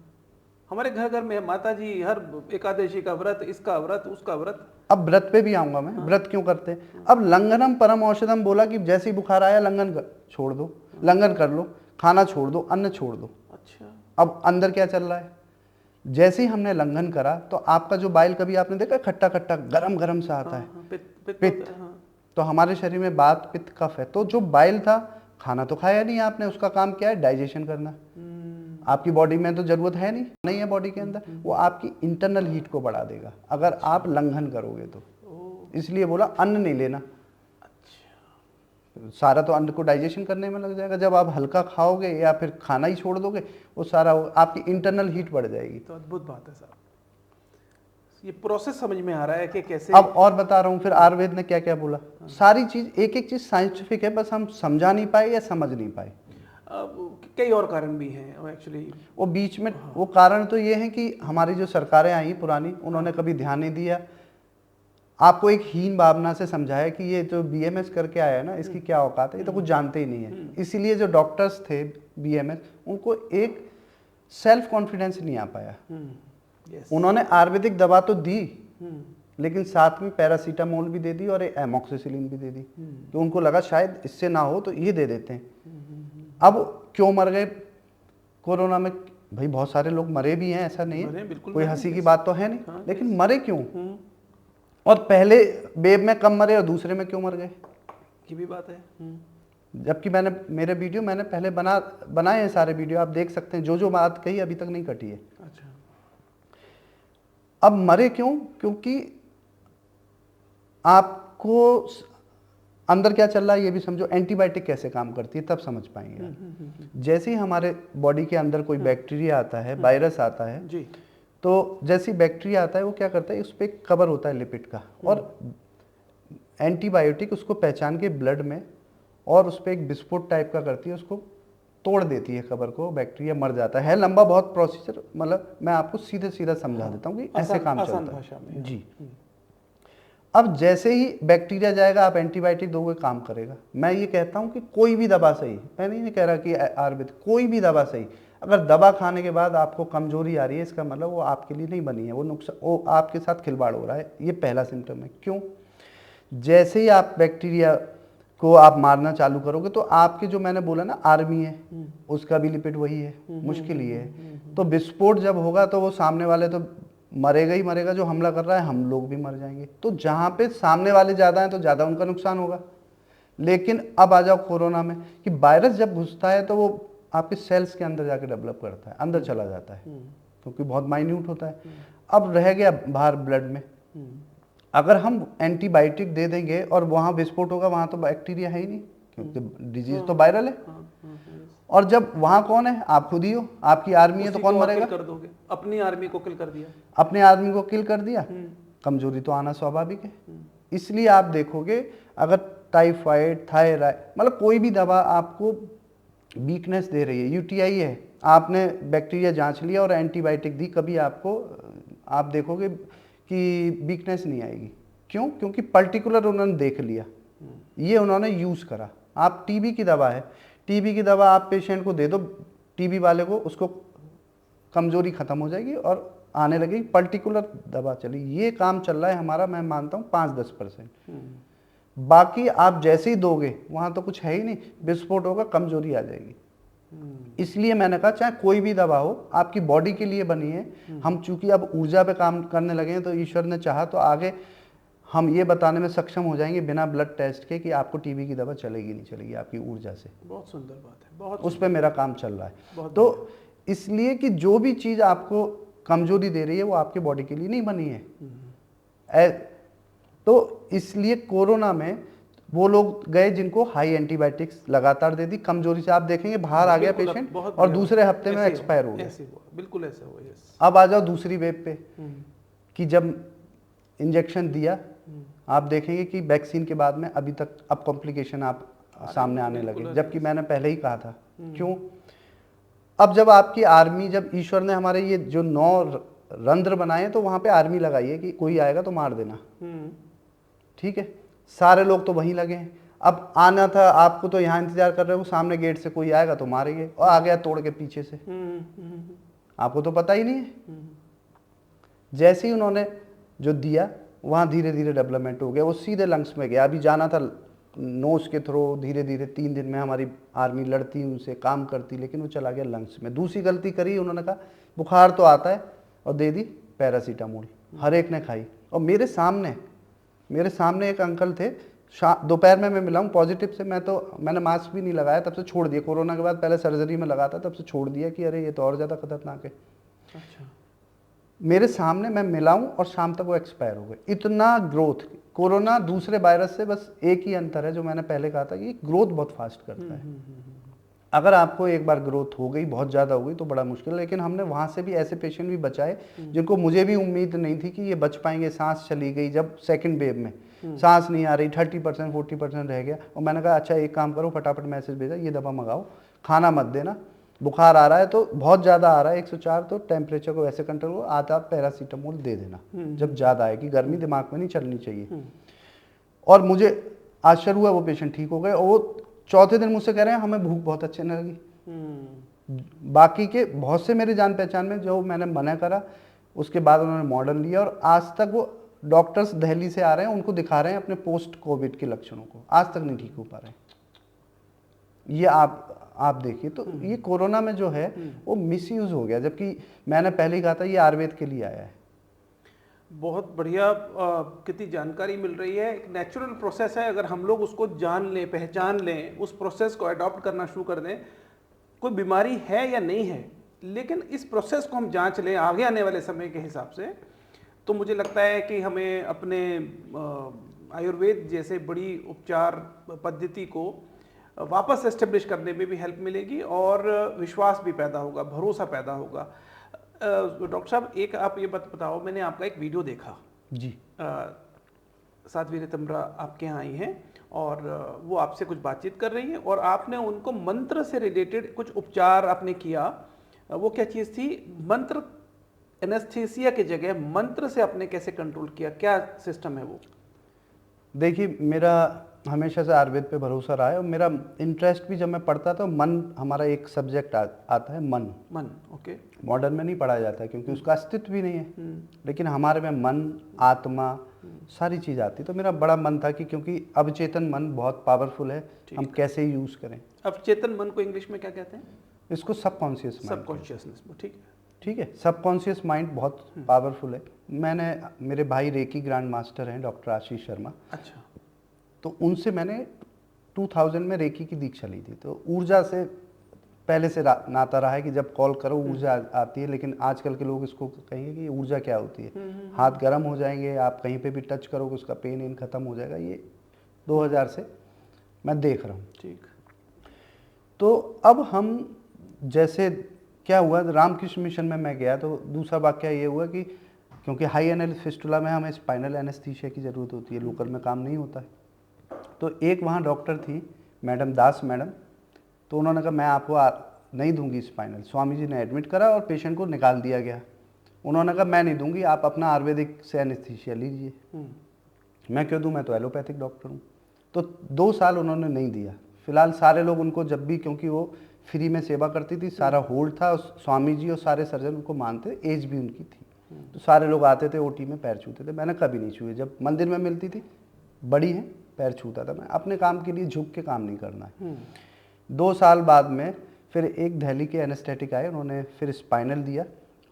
हमारे घर घर में माता जी हर एकादशी का व्रत, इसका व्रत, उसका व्रत। अब व्रत पे भी आऊंगा मैं। व्रत क्यों करते हैं? अब लंघनम परम औषधम बोला कि जैसे ही बुखार आया लंघन छोड़ दो, लंघन कर लो, खाना छोड़ दो, अन्न छोड़ दो। अच्छा। अब अंदर क्या चल रहा है? जैसे ही हमने लंघन करा तो आपका जो बाइल, कभी आपने देखा खट्टा खट्टा गरम गरम सा आता है, पित्त। तो हमारे शरीर में वात पित्त कफ है, तो जो बाइल था, खाना तो खाया नहीं आपने, उसका काम क्या है, डाइजेशन करना। आपकी बॉडी में तो जरूरत है नहीं है बॉडी के अंदर, वो आपकी इंटरनल हीट को बढ़ा देगा अगर आप लंघन करोगे तो। इसलिए बोला अन्न नहीं लेना। सारा तो अन्न को डाइजेशन करने में लग जाएगा, जब आप हल्का खाओगे या फिर खाना ही छोड़ दोगे, वो सारा आपकी इंटरनल हीट बढ़ जाएगी। तो अद्भुत बात है साहब, ये प्रोसेस समझ में आ रहा है कि कैसे। अब और बता रहा हूँ फिर आयुर्वेद ने क्या क्या बोला। सारी चीज एक एक चीज साइंटिफिक है, बस हम समझा नहीं पाए या समझ नहीं पाए। कई और कारण भी हैं एक्चुअली। वो बीच में वो कारण तो ये है कि हमारी जो सरकारें आई पुरानी, उन्होंने कभी ध्यान नहीं दिया, आपको एक हीन भावना से समझाया कि ये जो बीएमएस करके आया है ना, इसकी क्या औकात है, ये तो कुछ जानते ही नहीं है। इसीलिए जो डॉक्टर्स थे बीएमएस, उनको एक सेल्फ कॉन्फिडेंस नहीं आ पाया। उन्होंने आयुर्वेदिक दवा तो दी, लेकिन साथ में पैरासीटामोल भी दे दी और एमोक्सिसिलिन भी दे दी, तो उनको लगा शायद इससे ना हो तो ये दे देते हैं। अब क्यों मर गए कोरोना में? भाई बहुत सारे लोग मरे भी हैं, ऐसा नहीं है, कोई हंसी की बात तो है नहीं, लेकिन मरे क्यों? और पहले वेव में कम मरे और दूसरे में क्यों मर गए, ये भी बात है। जबकि मेरे वीडियो मैंने पहले बनाए हैं, सारे वीडियो आप देख सकते हैं, जो बात कही अभी तक नहीं कटी है। अच्छा। अब मरे क्यों? क्योंकि आपको अंदर क्या चल रहा है ये भी समझो, एंटीबायोटिक कैसे काम करती है तब समझ पाएंगे आप। जैसे ही हमारे बॉडी के अंदर कोई बैक्टीरिया आता है, वायरस आता है जी, तो जैसे बैक्टीरिया आता है वो क्या करता है, उस पर एक कवर होता है लिपिड का, और एंटीबायोटिक उसको पहचान के ब्लड में और उस पर एक विस्फोट टाइप का करती है, उसको तोड़ देती है कवर को, बैक्टीरिया मर जाता है। लंबा बहुत प्रोसीजर, मतलब मैं आपको सीधे सीधा समझा देता हूँ कि ऐसे काम चलता है जी। अब जैसे ही बैक्टीरिया जाएगा, आप एंटीबायोटिक दोगे, काम करेगा। मैं ये कहता हूँ कि कोई भी दवा सही, मैं नहीं कह रहा कि आयुर्वेद, कोई भी दवा सही, अगर दवा खाने के बाद आपको कमजोरी आ रही है, इसका मतलब वो आपके लिए नहीं बनी है, वो नुकसान, वो आपके साथ खिलवाड़ हो रहा है, ये पहला सिम्टम है। क्यों? जैसे ही आप बैक्टीरिया को आप मारना चालू करोगे तो आपके जो मैंने बोला ना आर्मी है, उसका भी लिपिड वही है, मुश्किल ही है। तो विस्फोट जब होगा तो वो सामने वाले तो मरेगा ही मरेगा, जो हमला कर रहा है, हम लोग भी मर जाएंगे। तो जहाँ पे सामने वाले ज़्यादा हैं तो ज़्यादा उनका नुकसान होगा। लेकिन अब आ जाओ कोरोना में, कि वायरस जब घुसता है तो वो आपके सेल्स के अंदर जाके डेवलप करता है, अंदर चला जाता है, क्योंकि बहुत माइन्यूट होता है। अब रह गया बाहर ब्लड में, अगर हम एंटीबायोटिक दे देंगे और वहाँ विस्फोट होगा, वहाँ तो बैक्टीरिया है ही नहीं, क्योंकि डिजीज तो वायरल है। और जब वहाँ कौन है? आप खुद ही हो, आपकी आर्मी है, तो कौन मरेगा? कर दोगे, अपनी आर्मी को किल कर दिया, अपने आदमी को किल कर दिया, कमजोरी तो आना स्वाभाविक है। इसलिए आप देखोगे अगर टाइफाइड, थायराइड, मतलब कोई भी दवा आपको वीकनेस दे रही है, यूटीआई है, आपने बैक्टीरिया जांच लिया और एंटीबायोटिक दी, कभी आपको आप देखोगे कि वीकनेस नहीं आएगी। क्यों? क्योंकि पर्टिकुलर उन्होंने देख लिया, ये उन्होंने यूज़ करा। आप टीबी की दवा है, टीबी की दवा आप पेशेंट को दे दो, टीबी वाले को, उसको कमजोरी खत्म हो जाएगी और आने लगेगी, पर्टिकुलर दवा चली। ये काम चल रहा है हमारा, मैं मानता हूँ 5-10%। बाकी आप जैसे ही दोगे वहाँ तो कुछ है ही नहीं, विस्फोट होगा, कमजोरी आ जाएगी। इसलिए मैंने कहा चाहे कोई भी दवा हो, आपकी बॉडी के लिए बनी है। हम चूंकि अब ऊर्जा पे काम करने लगे हैं, तो ईश्वर ने चाहा तो आगे हम ये बताने में सक्षम हो जाएंगे बिना ब्लड टेस्ट के कि आपको टीबी की दवा चलेगी नहीं चलेगी आपकी ऊर्जा से। बहुत सुंदर बात है, बहुत उस पर मेरा काम चल रहा है। तो इसलिए कि जो भी चीज़ आपको कमजोरी दे रही है वो आपके बॉडी के लिए नहीं बनी है। तो इसलिए कोरोना में वो लोग गए जिनको हाई एंटीबायोटिक्स लगातार दे दी, कमजोरी से आप देखेंगे बाहर आ गया पेशेंट और दूसरे हफ्ते में एक्सपायर हो गया। बिल्कुल ऐसा हुआ। अब आ जाओ दूसरी वेव पे, कि जब इंजेक्शन दिया, आप देखेंगे कि वैक्सीन के बाद में अभी तक अब कॉम्प्लिकेशन आप सामने आने लगे, जबकि मैंने पहले ही कहा था। क्यों? अब जब आपकी आर्मी, जब ईश्वर ने हमारे ये जो 9 रंध्र बनाए तो वहां पे आर्मी लगाई है कि कोई आएगा तो मार देना, ठीक है। सारे लोग तो वहीं लगे हैं। अब आना था आपको, तो यहाँ इंतजार कर रहे हो, सामने गेट से कोई आएगा तो मारेंगे, और आ गया तोड़ के पीछे से, आपको तो पता ही नहीं है। जैसे ही उन्होंने जो दिया, वहाँ धीरे धीरे डेवलपमेंट हो गया, वो सीधे लंग्स में गया। अभी जाना था नोज के थ्रू, धीरे धीरे 3 दिन में हमारी आर्मी लड़ती, उनसे काम करती, लेकिन वो चला गया लंग्स में। दूसरी गलती करी, उन्होंने कहा बुखार तो आता है, और दे दी पैरासीटामोल, हर एक ने खाई। और मेरे सामने एक अंकल थे, दोपहर में मैं मिला हूँ पॉजिटिव से। मैंने मास्क भी नहीं लगाया, तब से छोड़ दिया। कोरोना के बाद पहले सर्जरी में लगाता, तब से छोड़ दिया कि अरे ये तो और ज़्यादा खतरनाक है। अच्छा। मेरे सामने मैं मिला हूँ और शाम तक वो एक्सपायर हो गए। इतना ग्रोथ, कोरोना दूसरे वायरस से बस एक ही अंतर है जो मैंने पहले कहा था कि ग्रोथ बहुत फास्ट करता है। अगर आपको एक बार ग्रोथ हो गई, बहुत ज़्यादा हो गई, तो बड़ा मुश्किल है। लेकिन हमने वहाँ से भी ऐसे पेशेंट भी बचाए जिनको मुझे भी उम्मीद नहीं थी कि ये बच पाएंगे। सांस चली गई जब सेकंड वेव में, सांस नहीं आ रही, 30% 40% रह गया, और मैंने कहा अच्छा एक काम करो, फटाफट मैसेज भेजा, ये दवा मंगाओ, खाना मत देना, बुखार आ रहा है तो बहुत ज़्यादा आ रहा है 104, तो टेम्परेचर को वैसे कंट्रोल करो, आधा पैरासीटामोल दे देना जब ज़्यादा आएगी, गर्मी दिमाग में नहीं चलनी चाहिए। और मुझे आश्चर्य हुआ, वो पेशेंट ठीक हो गए। और वो चौथे दिन मुझसे कह रहे हैं हमें भूख बहुत अच्छे नहीं लगी। बाकी के बहुत से मेरे जान पहचान में जो मैंने मना करा, उसके बाद उन्होंने मॉडर्न लिया, और आज तक वो डॉक्टर्स दिल्ली से आ रहे हैं, उनको दिखा रहे हैं अपने पोस्ट कोविड के लक्षणों को, आज तक नहीं ठीक हो पा रहे हैं। ये आप देखिए, तो ये कोरोना में जो है वो मिसयूज हो गया, जबकि मैंने पहले ही कहा था ये आयुर्वेद के लिए आया है। बहुत बढ़िया, कितनी जानकारी मिल रही है। एक नेचुरल प्रोसेस है, अगर हम लोग उसको जान लें, पहचान लें, उस प्रोसेस को अडॉप्ट करना शुरू कर दें, कोई बीमारी है या नहीं है, लेकिन इस प्रोसेस को हम जांच लें आगे आने वाले समय के हिसाब से, तो मुझे लगता है कि हमें अपने आयुर्वेद जैसे बड़ी उपचार पद्धति को वापस एस्टेब्लिश करने में भी हेल्प मिलेगी और विश्वास भी पैदा होगा, भरोसा पैदा होगा। डॉक्टर साहब, एक आप ये बात बताओ, मैंने आपका एक वीडियो देखा जी। साध्वी रितंभरा आपके यहाँ आई हैं और वो आपसे कुछ बातचीत कर रही हैं और आपने उनको मंत्र से रिलेटेड कुछ उपचार आपने किया। वो क्या चीज़ थी? मंत्र, एनेस्थीसिया की जगह मंत्र से आपने कैसे कंट्रोल किया, क्या सिस्टम है वो? देखिए, मेरा हमेशा से आयुर्वेद पे भरोसा रहा है, और मेरा इंटरेस्ट भी जब मैं पढ़ता था, मन हमारा एक सब्जेक्ट आता है, मन। ओके। मॉडर्न में नहीं पढ़ाया जाता है क्योंकि उसका अस्तित्व भी नहीं है, लेकिन हमारे में मन, आत्मा, सारी चीज़ आती है। तो मेरा बड़ा मन था कि क्योंकि अवचेतन मन बहुत पावरफुल है, हम कैसे यूज़ करें। अवचेतन मन को इंग्लिश में क्या कहते हैं? इसको सबकॉन्शियस माइंड। सबकॉन्शियसनेस, ठीक है। ठीक है, सबकॉन्शियस माइंड बहुत पावरफुल है। मेरे भाई रेकी ग्रैंड मास्टर हैं, डॉक्टर आशीष शर्मा। अच्छा। तो उनसे मैंने 2000 में रेकी की दीक्षा ली थी। तो ऊर्जा से पहले से नाता रहा है कि जब कॉल करो ऊर्जा आती है, लेकिन आजकल के लोग इसको कहेंगे कि ऊर्जा क्या होती है। हाथ गर्म हो जाएंगे, आप कहीं पे भी टच करोगे उसका पेन इन खत्म हो जाएगा। ये 2000 से मैं देख रहा हूँ। ठीक। तो अब हम, जैसे क्या हुआ, रामकृष्ण मिशन में मैं गया तो दूसरा वाक्य ये हुआ कि क्योंकि हाई एनालिस फिस्टुला में हमें स्पाइनल एनेस्थीसिया की ज़रूरत होती है, लोकल में काम नहीं होता है। तो एक वहाँ डॉक्टर थी, मैडम दास मैडम, तो उन्होंने कहा मैं आपको नहीं दूंगी स्पाइनल। स्वामी जी ने एडमिट करा और पेशेंट को निकाल दिया गया। उन्होंने कहा मैं नहीं दूंगी, आप अपना आयुर्वेदिक से एनेस्थीसिया लीजिए। मैं क्यों दूं, मैं तो एलोपैथिक डॉक्टर हूँ। तो 2 साल उन्होंने नहीं दिया। फिलहाल सारे लोग उनको जब भी, क्योंकि वो फ्री में सेवा करती थी, सारा होल्ड था, स्वामी जी और सारे सर्जन उनको मानते, एज भी उनकी थी, तो सारे लोग आते थे, ओटी में पैर छूते थे। मैंने कभी नहीं छुए। जब मंदिर में मिलती थी, बड़ी है, पैर छूता था। मैं अपने काम के लिए झुक के काम नहीं करना है। 2 साल बाद में फिर एक दिल्ली के एनेस्थेटिक आए, उन्होंने फिर स्पाइनल दिया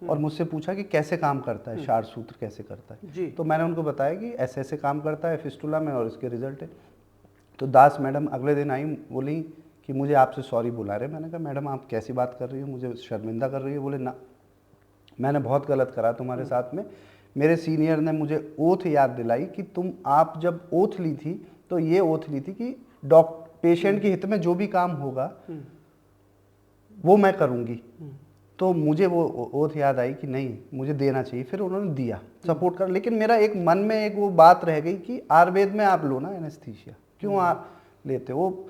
और मुझसे पूछा कि कैसे काम करता है, शार सूत्र कैसे करता है। तो मैंने उनको बताया कि ऐसे ऐसे काम करता है फिस्टुला में और इसके रिजल्ट है। तो दास मैडम अगले दिन आई, बोली कि मुझे आपसे सॉरी बुला रहे। मैंने कहा मैडम आप कैसी बात कर रही हो, मुझे शर्मिंदा कर रही हो। बोले ना, मैंने बहुत गलत करा तुम्हारे साथ में। मेरे सीनियर ने मुझे ओथ याद दिलाई कि आप जब ओथ ली थी तो ये ओथ ली थी कि पेशेंट के हित में जो भी काम होगा वो मैं करूँगी। तो मुझे वो ओथ याद आई कि नहीं, मुझे देना चाहिए। फिर उन्होंने दिया, सपोर्ट कर। लेकिन मेरा एक मन में एक वो बात रह गई कि आयुर्वेद में आप लो ना एनेस्थीसिया, क्यों आप लेते हो।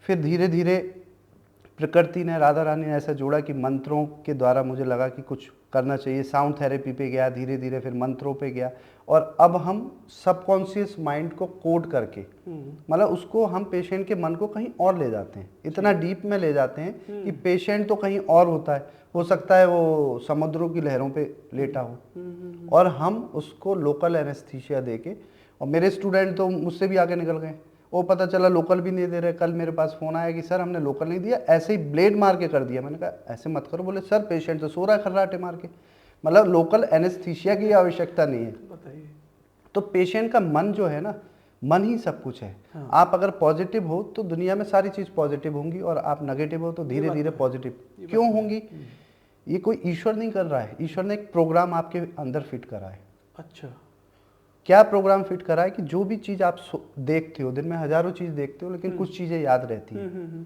फिर धीरे धीरे प्रकृति ने, राधा रानी ने ऐसा जोड़ा कि मंत्रों के द्वारा मुझे लगा कि कुछ करना चाहिए। साउंड थेरेपी पे गया, धीरे धीरे फिर मंत्रों पे गया, और अब हम सबकॉन्शियस माइंड को कोड करके, मतलब उसको हम पेशेंट के मन को कहीं और ले जाते हैं, इतना डीप में ले जाते हैं कि पेशेंट तो कहीं और होता है, हो सकता है वो समुद्रों की लहरों पे लेटा हो, और हम उसको लोकल एनेस्थीसिया देके। और मेरे स्टूडेंट तो मुझसे भी आगे निकल गए, वो पता चला लोकल भी नहीं दे रहे। कल मेरे पास फ़ोन आया कि सर हमने लोकल नहीं दिया, ऐसे ही ब्लेड मार के कर दिया। मैंने कहा ऐसे मत करो। बोले सर पेशेंट तो सो रहा है खर्राटे मार के। मतलब लोकल एनेस्थीसिया की आवश्यकता नहीं है। बताइए। तो पेशेंट का मन जो है ना, मन ही सब कुछ है। हाँ। आप अगर पॉजिटिव हो तो दुनिया में सारी चीज़ पॉजिटिव होंगी, और आप नेगेटिव हो तो धीरे धीरे पॉजिटिव क्यों होंगी? ये कोई ईश्वर नहीं कर रहा है, ईश्वर ने एक प्रोग्राम आपके अंदर फिट करा है। अच्छा। क्या प्रोग्राम फिट करा है कि जो भी चीज़ आप देखते हो, दिन में हजारों चीज़ देखते हो, लेकिन कुछ चीज़ें याद रहती हैं,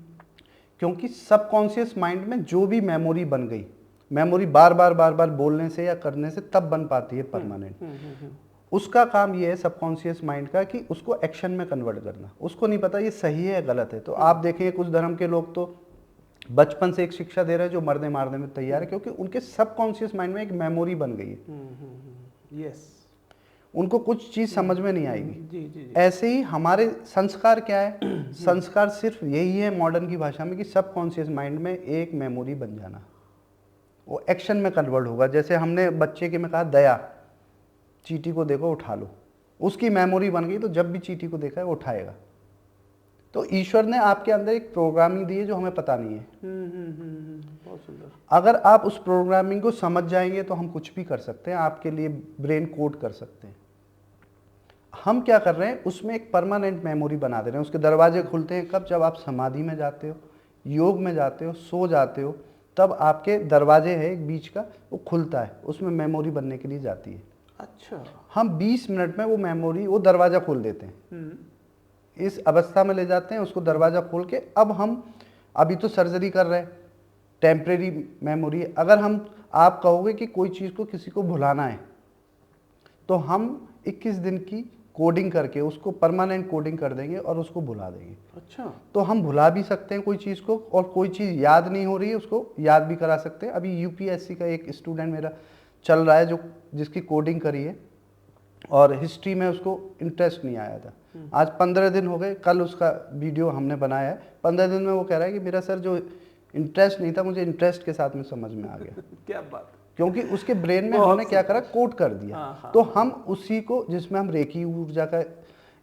क्योंकि सबकॉन्शियस माइंड में जो भी मेमोरी बन गई, मेमोरी बार बार बोलने से या करने से तब बन पाती है परमानेंट। उसका काम ये है सबकॉन्शियस माइंड का कि उसको एक्शन में कन्वर्ट करना। उसको नहीं पता ये सही है या गलत है। तो आप देखेंगे कुछ धर्म के लोग तो बचपन से एक शिक्षा दे रहे हैं जो मरने मारने में तैयार है, क्योंकि उनके सबकॉन्शियस माइंड में एक मेमोरी बन गई है। यस। उनको कुछ चीज़ समझ में नहीं आएगी। जी जी जी। ऐसे ही हमारे संस्कार क्या है? संस्कार सिर्फ यही है मॉडर्न की भाषा में कि सबकॉन्शियस माइंड में एक मेमोरी बन जाना, वो एक्शन में कन्वर्ट होगा। जैसे हमने बच्चे के में कहा दया, चींटी को देखो उठा लो, उसकी मेमोरी बन गई, तो जब भी चींटी को देखा है वो उठाएगा। तो ईश्वर ने आपके अंदर एक प्रोग्रामिंग दी है जो हमें पता नहीं है। बहुत सुंदर। अगर आप उस प्रोग्रामिंग को समझ जाएंगे तो हम कुछ भी कर सकते हैं, आपके लिए ब्रेन कोड कर सकते हैं। हम क्या कर रहे हैं, उसमें एक परमानेंट मेमोरी बना दे रहे हैं। उसके दरवाजे खुलते हैं कब? जब आप समाधि में जाते हो, योग में जाते हो, सो जाते हो, तब आपके दरवाजे है एक बीच का, वो खुलता है, उसमें मेमोरी बनने के लिए जाती है। अच्छा। हम 20 मिनट में वो मेमोरी, वो दरवाज़ा खोल देते हैं, इस अवस्था में ले जाते हैं उसको, दरवाज़ा खोल के। अब हम अभी तो सर्जरी कर रहे हैं, टेम्परेरी मेमोरी। अगर हम, आप कहोगे कि कोई चीज़ को किसी को भुलाना है, तो हम 21 दिन की कोडिंग करके उसको परमानेंट कोडिंग कर देंगे और उसको भुला देंगे। अच्छा। तो हम भुला भी सकते हैं कोई चीज़ को, और कोई चीज़ याद नहीं हो रही है उसको याद भी करा सकते हैं। अभी यूपीएससी का एक स्टूडेंट मेरा चल रहा है जो जिसकी कोडिंग करी है, और हिस्ट्री में उसको इंटरेस्ट नहीं आया था। आज 15 दिन हो गए, कल उसका वीडियो हमने बनाया है। 15 दिन में वो कह रहा है कि मेरा सर जो इंटरेस्ट नहीं था, मुझे इंटरेस्ट के साथ में समझ में आ गया। क्या बात। क्योंकि उसके ब्रेन में हमने क्या करा, कोड कर दिया। हाँ। तो हम उसी को, जिसमें हम रेकी ऊर्जा का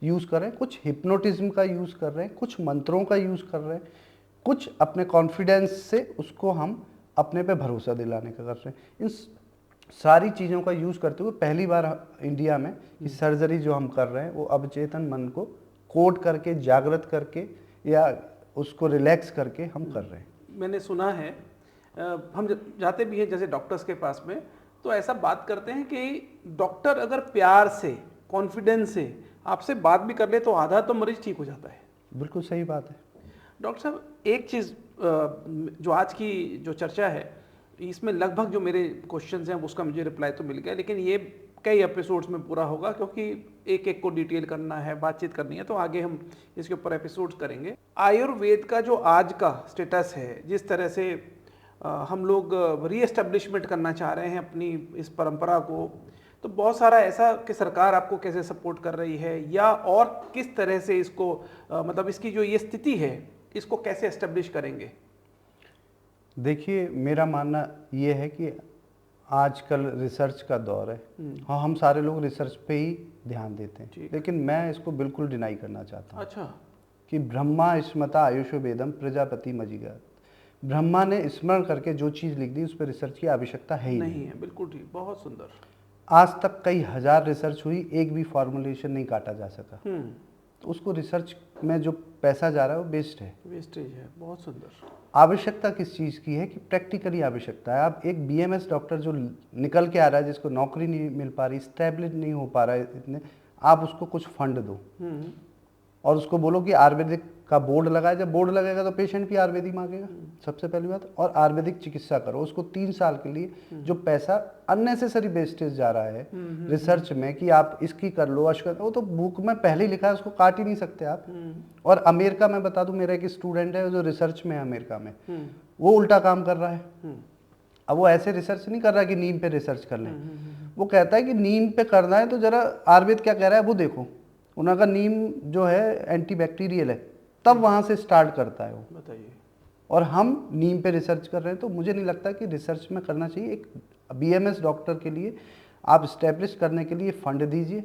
यूज़ कर रहे हैं, कुछ हिप्नोटिज्म का यूज़ कर रहे हैं, कुछ मंत्रों का यूज़ कर रहे हैं, कुछ अपने कॉन्फिडेंस से उसको हम अपने पे भरोसा दिलाने का कर रहे हैं। इन सारी चीज़ों का यूज़ करते हुए पहली बार इंडिया में ये सर्जरी जो हम कर रहे हैं, वो अवचेतन मन को कोड करके, जागृत करके, या उसको रिलैक्स करके हम कर रहे हैं। मैंने सुना है, हम जाते भी हैं जैसे डॉक्टर्स के पास में, तो ऐसा बात करते हैं कि डॉक्टर अगर प्यार से, कॉन्फिडेंस से आपसे बात भी कर ले तो आधा तो मरीज ठीक हो जाता है। बिल्कुल सही बात है। डॉक्टर साहब, एक चीज़ जो आज की जो चर्चा है, इसमें लगभग जो मेरे क्वेश्चंस हैं उसका मुझे रिप्लाई तो मिल गया, लेकिन ये कई एपिसोड्स में पूरा होगा, क्योंकि एक एक को डिटेल करना है, बातचीत करनी है, तो आगे हम इसके ऊपर एपिसोड्स करेंगे। आयुर्वेद का जो आज का स्टेटस है, जिस तरह से हम लोग रीएस्टेब्लिशमेंट करना चाह रहे हैं अपनी इस परंपरा को, तो बहुत सारा ऐसा कि सरकार आपको कैसे सपोर्ट कर रही है, या और किस तरह से इसको मतलब इसकी जो ये स्थिति है इसको कैसे एस्टेब्लिश करेंगे? देखिए, मेरा मानना ये है कि आजकल रिसर्च का दौर है। हाँ, हम सारे लोग रिसर्च पे ही ध्यान देते हैं, लेकिन मैं इसको बिल्कुल डिनाई करना चाहता हूँ। अच्छा। कि ब्रह्मा स्मृता आयुषो वेदम प्रजापति मजिगा, ब्रह्मा ने स्मरण करके जो चीज़ लिख दी उस पर रिसर्च की आवश्यकता है ही नहीं है। बिल्कुल ठीक, बहुत सुंदर। आज तक कई हजार रिसर्च हुई, एक भी फॉर्मुलेशन नहीं काटा जा सका। तो उसको रिसर्च में जो पैसा जा रहा है वो वेस्ट है, वेस्टेज है। बहुत सुंदर। आवश्यकता किस चीज़ की है कि प्रैक्टिकली आवश्यकता है। आप एक बीएमएस डॉक्टर जो निकल के आ रहा है, जिसको नौकरी नहीं मिल पा रही, स्टैब्लिश नहीं हो पा रहा है इतने, आप उसको कुछ फंड दो और उसको बोलो कि आयुर्वेदिक का बोर्ड लगाए। जब बोर्ड लगेगा तो पेशेंट भी आयुर्वेदिक मांगेगा, सबसे पहली बात। और आयुर्वेदिक चिकित्सा करो, उसको 3 साल के लिए जो पैसा अननेसेसरी वेस्टेज जा रहा है रिसर्च में कि आप इसकी कर लो, अश्वगंधा, वो तो बुक में पहले ही लिखा है, उसको काट ही नहीं सकते आप। और अमेरिका में बता दूं, मेरा एक स्टूडेंट है जो रिसर्च में है अमेरिका में, वो उल्टा काम कर रहा है। अब वो ऐसे रिसर्च नहीं कर रहा कि नीम पे रिसर्च कर लें, वो कहता है कि नीम पे करना है तो जरा आयुर्वेद क्या कह रहा है वो देखो। उन्होंने कहा नीम जो है एंटी बैक्टीरियल है, तब वहाँ से स्टार्ट करता है वो। बताइए। और हम नीम पे रिसर्च कर रहे हैं, तो मुझे नहीं लगता कि रिसर्च में करना चाहिए। एक बीएमएस डॉक्टर के लिए आप इस्टेब्लिश करने के लिए फंड दीजिए,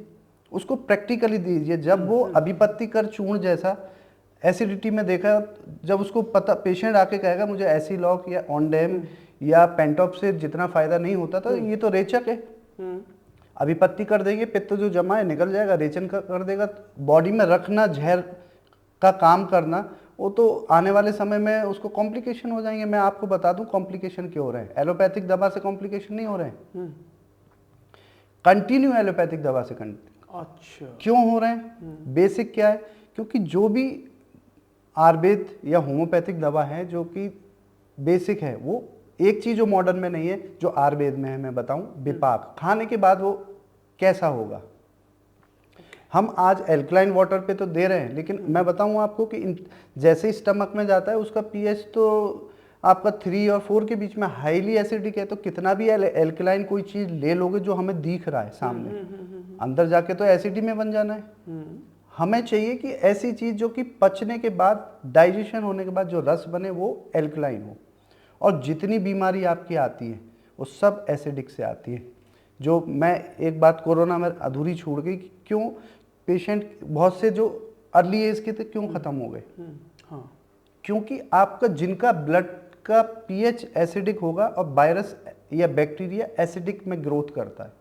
उसको प्रैक्टिकली दीजिए। जब वो अभिपत्ति कर चूर्ण जैसा एसिडिटी में देखा, जब उसको पता, पेशेंट आके कहेगा मुझे एसिलॉक या ऑनडेम या पेंटॉप से जितना फायदा नहीं होता था, ये तो रेचक है। अभिपत्ति कर देंगे, पित्त जो जमा है निकल जाएगा, रेचन कर देगा। बॉडी में रखना, जहर का काम करना, वो तो आने वाले समय में उसको कॉम्प्लिकेशन हो जाएंगे। मैं आपको बता दूं कॉम्प्लिकेशन क्यों हो रहे हैं। एलोपैथिक दवा से कॉम्प्लिकेशन नहीं हो रहे हैं, कंटिन्यू एलोपैथिक दवा से अच्छा क्यों हो रहे हैं? बेसिक क्या है, क्योंकि जो भी आयुर्वेद या होम्योपैथिक दवा है जो कि बेसिक है, वो एक चीज जो मॉडर्न में नहीं है जो आयुर्वेद में है, मैं बताऊं, विपाक। खाने के बाद वो कैसा होगा। हम आज एल्कलाइन वाटर पे तो दे रहे हैं, लेकिन मैं बताऊं आपको कि जैसे ही स्टमक में जाता है उसका पीएच तो आपका 3 और 4 के बीच में हाईली एसिडिक है। तो कितना भी एल्कलाइन कोई चीज ले लोगे जो हमें दिख रहा है सामने, अंदर जाके तो एसिडी में बन जाना है। हमें चाहिए कि ऐसी चीज जो कि पचने के बाद, डाइजेशन होने के बाद जो रस बने वो एल्कलाइन हो। और जितनी बीमारी आपकी आती है वो सब एसिडिक से आती है। जो मैं एक बात कोरोना में अधूरी छूट गई, क्यों पेशेंट बहुत से जो अर्ली एज के थे क्यों खत्म हो गए? हाँ, क्योंकि आपका जिनका ब्लड का पीएच एसिडिक होगा और वायरस या बैक्टीरिया एसिडिक में ग्रोथ करता है,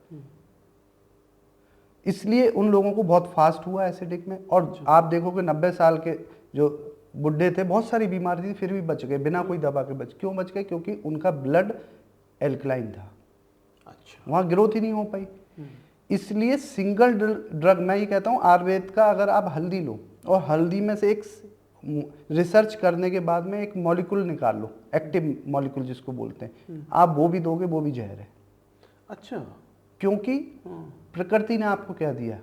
इसलिए उन लोगों को बहुत फास्ट हुआ एसिडिक में। और आप देखोगे 90 साल के जो बुढ़े थे, बहुत सारी बीमारी थी, फिर भी बच गए बिना कोई दवा के। क्यों बच गए? क्योंकि उनका ब्लड एल्कलाइन था। अच्छा, वहाँ ग्रोथ ही नहीं हो पाई। इसलिए सिंगल ड्रग, मैं ये कहता हूँ आयुर्वेद का, अगर आप हल्दी लो और हल्दी में से एक रिसर्च करने के बाद में एक मॉलिक्यूल निकाल लो, एक्टिव मॉलिक्यूल जिसको बोलते हैं, आप वो भी दोगे, वो भी जहर है। अच्छा, क्योंकि प्रकृति ने आपको क्या दिया?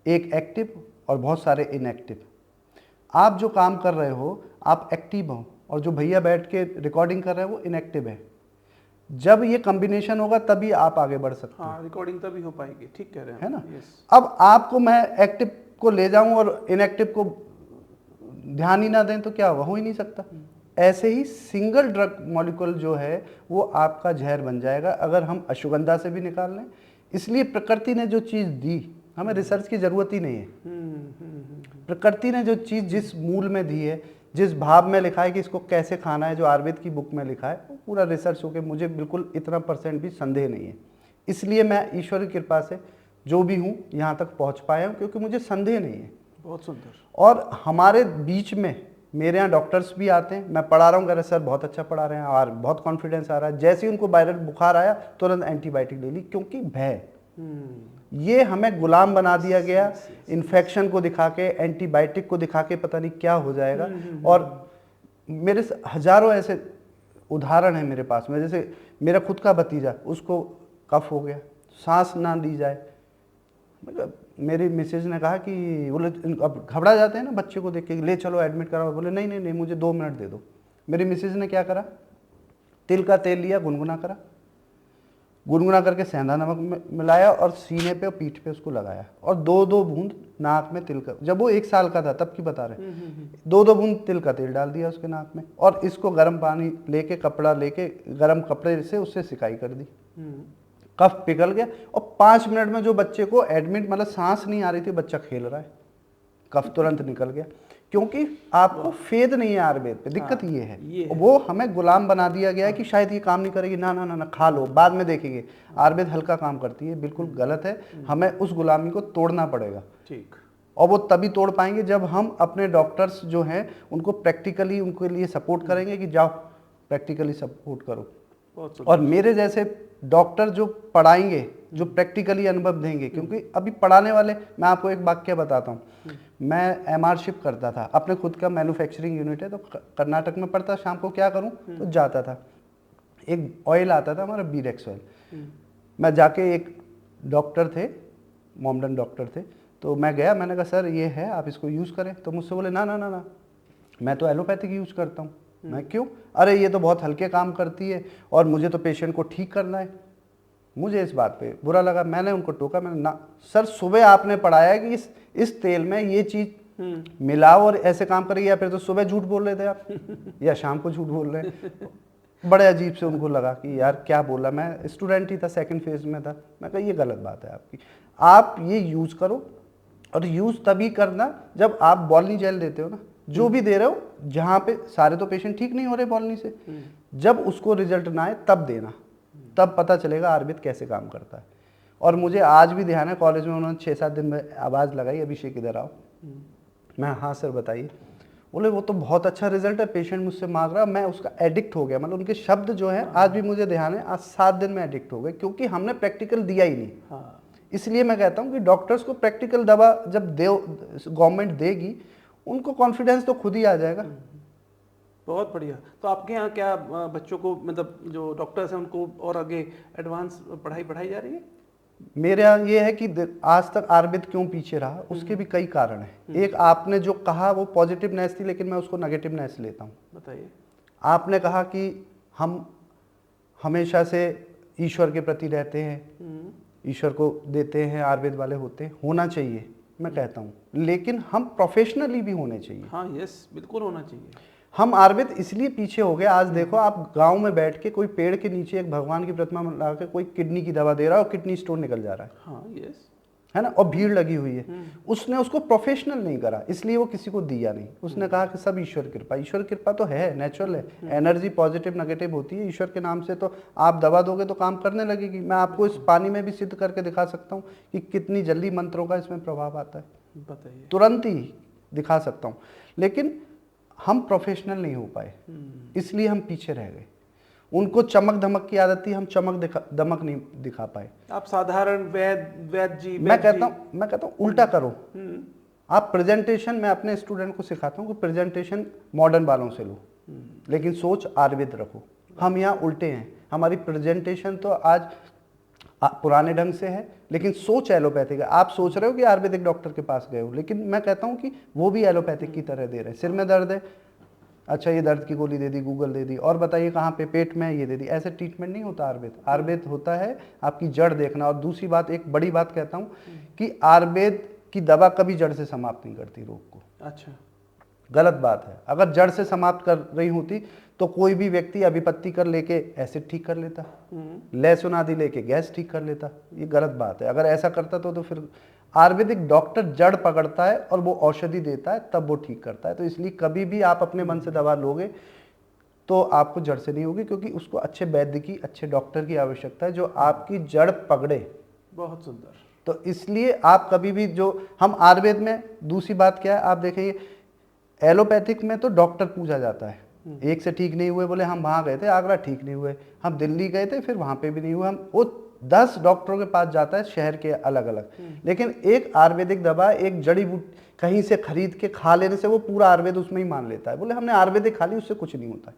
एक एक्टिव और बहुत सारे इनएक्टिव। आप जो काम कर रहे हो आप एक्टिव हो, और जो भैया बैठ के रिकॉर्डिंग कर रहे हैं वो इनएक्टिव है। जब ये कॉम्बिनेशन होगा तभी आप आगे बढ़ सकते हो। हाँ, रिकॉर्डिंग तभी हो पाएगी। ठीक कह रहे हैं, है ना? यस। अब आपको मैं एक्टिव को ले जाऊं और इनएक्टिव को ध्यान ही ना दें तो क्या होगा? हो ही नहीं सकता। ऐसे ही सिंगल ड्रग मॉलिक्यूल जो है वो आपका जहर बन जाएगा अगर हम अश्वगंधा से भी निकाल लें। इसलिए प्रकृति ने जो चीज़ दी, हमें रिसर्च की जरूरत ही नहीं है। प्रकृति ने जो चीज़ जिस मूल में दी है, जिस भाव में लिखा है कि इसको कैसे खाना है, जो आयुर्वेद की बुक में लिखा है, वो पूरा रिसर्च होकर मुझे बिल्कुल इतना % भी संदेह नहीं है। इसलिए मैं ईश्वर की कृपा से जो भी हूँ यहाँ तक पहुँच पाया हूँ, क्योंकि मुझे संदेह नहीं है। बहुत सुंदर। और हमारे बीच में मेरे यहाँ डॉक्टर्स भी आते हैं, मैं पढ़ा रहा हूँ, कह रहे सर बहुत अच्छा पढ़ा रहे हैं और बहुत कॉन्फिडेंस आ रहा है। जैसे ही उनको वायरल बुखार आया तुरंत एंटीबायोटिक ले ली, क्योंकि भय। ये हमें गुलाम बना दिया गया, इन्फेक्शन को दिखा के, एंटीबायोटिक को दिखा के पता नहीं क्या हो जाएगा। और मेरे हजारों ऐसे उदाहरण हैं मेरे पास में। जैसे मेरा खुद का भतीजा, उसको कफ हो गया, सांस ना ली जाए। मतलब मेरी मिसेज ने कहा कि बोले अब घबरा जाते हैं ना बच्चे को देख के, ले चलो एडमिट कराओ। बोले नहीं नहीं नहीं, मुझे 2 मिनट दे दो। मेरी मिसेज ने क्या करा, तिल का तेल लिया, गुनगुना करा, गुनगुना करके सेंधा नमक मिलाया और सीने पे और पीठ पे उसको लगाया, और 2-2 बूंद नाक में तिल का, जब वो 1 साल का था तब की बता रहे, 2-2 बूंद तिल का तेल डाल दिया उसके नाक में, और इसको गर्म पानी लेके, कपड़ा लेके गर्म कपड़े से उससे सिकाई कर दी। कफ पिघल गया, और 5 मिनट में जो बच्चे को एडमिट, मतलब सांस नहीं आ रही थी, बच्चा खेल रहा है, कफ तुरंत निकल गया। क्योंकि आपको फेद नहीं है आयुर्वेद पे, दिक्कत ये है। वो हमें गुलाम बना दिया गया है कि शायद ये काम नहीं करेगी, ना ना ना ना, खा लो बाद में देखेंगे। आयुर्वेद हल्का काम करती है, बिल्कुल गलत है। हमें उस गुलामी को तोड़ना पड़ेगा। ठीक। और वो तभी तोड़ पाएंगे जब हम अपने डॉक्टर्स जो हैं उनको प्रैक्टिकली उनके लिए सपोर्ट करेंगे कि जाओ प्रैक्टिकली सपोर्ट करो। और मेरे जैसे डॉक्टर जो पढ़ाएंगे, जो प्रैक्टिकली अनुभव देंगे, क्योंकि अभी पढ़ाने वाले, मैं आपको एक वाक्य बताता हूँ। मैं एमआरशिप करता था, अपने खुद का मैन्युफैक्चरिंग यूनिट है, तो कर्नाटक में पढ़ता, शाम को क्या करूँ तो जाता था, एक ऑयल आता था हमारा बीरेक्स ऑयल। मैं जाके, एक डॉक्टर थे, मोमडन डॉक्टर थे, तो मैं गया, मैंने कहा सर ये है, आप इसको यूज़ करें। तो मुझसे बोले ना ना ना ना, मैं तो एलोपैथिक यूज़ करता हूँ। मैं क्यों? अरे ये तो बहुत हल्के काम करती है और मुझे तो पेशेंट को ठीक करना है। मुझे इस बात पे बुरा लगा, मैंने उनको टोका, मैंने ना सर, सुबह आपने पढ़ाया है कि इस तेल में ये चीज़ मिलाओ और ऐसे काम करेगी, या फिर तो सुबह झूठ बोल रहे थे आप या शाम को झूठ बोल रहे हैं। बड़े अजीब से उनको लगा कि यार क्या बोला, मैं स्टूडेंट ही था, 2nd फेज में था। मैं कहा ये गलत बात है आपकी, आप ये यूज़ करो, और यूज़ तभी करना जब आप बॉलनी जेल देते हो ना, जो भी दे रहे हो, जहाँ पे सारे तो पेशेंट ठीक नहीं हो रहे बॉलनी से, जब उसको रिजल्ट ना आए तब देना, तब पता चलेगा आयुर्वेद कैसे काम करता है। और मुझे आज भी ध्यान है, कॉलेज में उन्होंने 6-7 दिन में आवाज़ लगाई, अभिषेक इधर आओ। मैं हाँ सर बताइए। बोले वो तो बहुत अच्छा रिजल्ट है, पेशेंट मुझसे मांग रहा, मैं उसका एडिक्ट हो गया। मतलब उनके शब्द जो है आज भी मुझे ध्यान है, आज 7 दिन में एडिक्ट हो गए, क्योंकि हमने प्रैक्टिकल दिया ही नहीं। हाँ, इसलिए मैं कहता हूँ कि डॉक्टर्स को प्रैक्टिकल दवा जब गवर्नमेंट देगी, उनको कॉन्फिडेंस तो खुद ही आ जाएगा। बहुत बढ़िया। तो आपके यहाँ क्या बच्चों को, मतलब जो डॉक्टर्स हैं उनको और आगे एडवांस पढ़ाई जा रही है? मेरे यहाँ ये है कि आज तक आयुर्वेद क्यों पीछे रहा, उसके भी कई कारण हैं। एक, आपने जो कहा वो पॉजिटिवनेस थी, लेकिन मैं उसको नेगेटिवनेस लेता हूँ। बताइए। आपने कहा कि हम हमेशा से ईश्वर के प्रति रहते हैं, ईश्वर को देते हैं, आयुर्वेद वाले होते हैं, होना चाहिए, मैं कहता हूँ, लेकिन हम प्रोफेशनली भी होने चाहिए। हाँ, यस, बिल्कुल होना चाहिए। हम आयुर्वेद इसलिए पीछे हो गए, आज देखो आप गांव में बैठ के कोई पेड़ के नीचे एक भगवान की प्रतिमा लगा के कोई किडनी की दवा दे रहा है और किडनी स्टोन निकल जा रहा है। हाँ, यस, है ना, और भीड़ लगी हुई है। उसने उसको प्रोफेशनल नहीं करा, इसलिए वो किसी को दिया नहीं। उसने कहा कि सब ईश्वर कृपा। ईश्वर कृपा तो है, नेचुरल है, एनर्जी पॉजिटिव नेगेटिव होती है। ईश्वर के नाम से तो आप दवा दोगे तो काम करने लगेगी। मैं आपको इस पानी में भी सिद्ध करके दिखा सकता हूँ कि कितनी जल्दी मंत्रों का इसमें प्रभाव आता है, बताइए। तुरंत ही दिखा सकता हूँ। लेकिन हम प्रोफेशनल नहीं हो पाए, इसलिए हम पीछे रह गए। उनको चमक धमक की आदत थी, हम चमक दमक नहीं दिखा पाए। आप साधारण वैद्य जी, मैं कहता हूँ उल्टा करो। आप प्रेजेंटेशन, मैं अपने स्टूडेंट को सिखाता हूँ कि प्रेजेंटेशन मॉडर्न वालों से लो, लेकिन सोच आयुर्वेद रखो। हम यहाँ उल्टे हैं, हमारी प्रेजेंटेशन तो आज पुराने ढंग से है, लेकिन सोच एलोपैथिक है। आप सोच रहे हो कि आयुर्वेदिक डॉक्टर के पास गए हो, लेकिन मैं कहता हूँ कि वो भी एलोपैथिक की तरह दे रहे हैं। सिर में दर्द है, अच्छा ये दर्द की गोली दे दी, गूगल दे दी, और बताइए कहाँ पे, पेट में, ये दे दी। ऐसे ट्रीटमेंट नहीं होता आयुर्वेद। आयुर्वेद होता है आपकी जड़ देखना। और दूसरी बात, एक बड़ी बात कहता हूँ कि आयुर्वेद की दवा कभी जड़ से समाप्त नहीं करती रोग को। अच्छा, गलत बात है। अगर जड़ से समाप्त कर रही होती तो कोई भी व्यक्ति अभिपत्ति कर लेके एसिड ठीक कर लेता, लहसुन आदि लेके गैस ठीक कर लेता। ये गलत बात है। अगर ऐसा करता तो फिर आयुर्वेदिक डॉक्टर जड़ पकड़ता है और वो औषधि देता है, तब वो ठीक करता है। तो इसलिए कभी भी आप अपने मन से दवा लोगे तो आपको जड़ से नहीं होगी, क्योंकि उसको अच्छे वैद्य की, अच्छे डॉक्टर की आवश्यकता है जो आपकी जड़ पकड़े। बहुत सुंदर। तो इसलिए आप कभी भी, जो हम आयुर्वेद में, दूसरी बात क्या है, आप देखेंगे एलोपैथिक में तो डॉक्टर पूछा जाता है। एक से ठीक नहीं हुए, बोले हम वहाँ गए थे आगरा, ठीक नहीं हुए, हम दिल्ली गए थे, फिर वहाँ पे भी नहीं हुए, हम वो 10 डॉक्टरों के पास जाता है, शहर के अलग अलग। लेकिन एक आयुर्वेदिक दवा, एक जड़ी बूटी कहीं से खरीद के खा लेने से वो पूरा आयुर्वेद उसमें ही मान लेता है। बोले हमने आयुर्वेदिक खा ली, उससे कुछ नहीं होता है।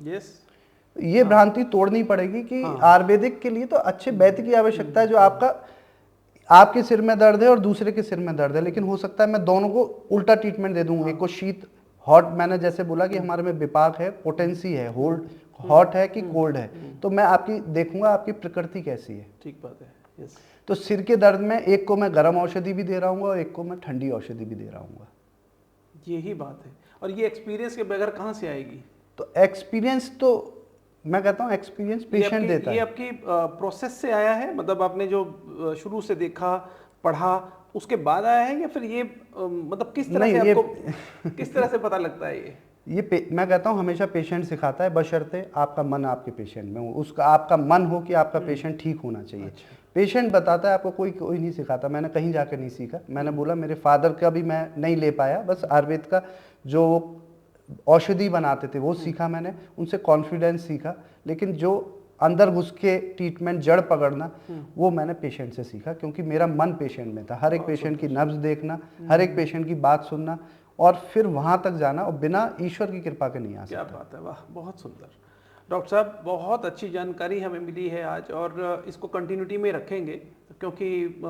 यस, ये भ्रांति तोड़नी पड़ेगी कि आयुर्वेदिक के लिए तो अच्छे वैद्य की आवश्यकता है, जो आपके सिर में दर्द है और दूसरे के सिर में दर्द है, लेकिन हो सकता है मैं दोनों को उल्टा ट्रीटमेंट दे दूं। एक को शीत हॉट, मैंने जैसे बोला कि हमारे में विपाक है, पोटेंसी है, होल्ड हॉट है कि कोल्ड है, तो मैं आपकी देखूंगा आपकी प्रकृति कैसी है। ठीक बात है। यस, तो सिर के दर्द में एक को मैं गर्म औषधि भी दे रहा हूँ और एक को मैं ठंडी औषधि भी दे रहा हूँ। यही बात है। और ये एक्सपीरियंस के बगैर कहाँ से आएगी? तो एक्सपीरियंस तो मैं कहता हूँ एक्सपीरियंस पेशेंट देता है। ये आपकी प्रोसेस से आया है, मतलब आपने जो शुरू से देखा, पढ़ा, उसके बाद आया है, या फिर ये मतलब किस तरह से आपको किस तरह से पता लगता है ये? मैं कहता हूँ हमेशा पेशेंट सिखाता है, बशर्ते आपका मन आपके पेशेंट में हो, उसका आपका मन हो कि आपका पेशेंट ठीक होना चाहिए। अच्छा। पेशेंट बताता है आपको, कोई नहीं सिखाता। मैंने कहीं जाकर नहीं सीखा। मैंने बोला मेरे फादर का भी मैं नहीं ले पाया, बस आयुर्वेद का जो औषधि बनाते थे वो सीखा मैंने, उनसे कॉन्फिडेंस सीखा। लेकिन जो अंदर घुस के ट्रीटमेंट, जड़ पकड़ना, वो मैंने पेशेंट से सीखा, क्योंकि मेरा मन पेशेंट में था। हर एक पेशेंट की नब्ज देखना, हर एक पेशेंट की बात सुनना, और फिर वहां तक जाना, और बिना ईश्वर की कृपा के नहीं आ सकता। क्या बात है, वाह, बहुत सुंदर। डॉक्टर साहब, बहुत अच्छी जानकारी हमें मिली है आज, और इसको कंटिन्यूटी में रखेंगे, क्योंकि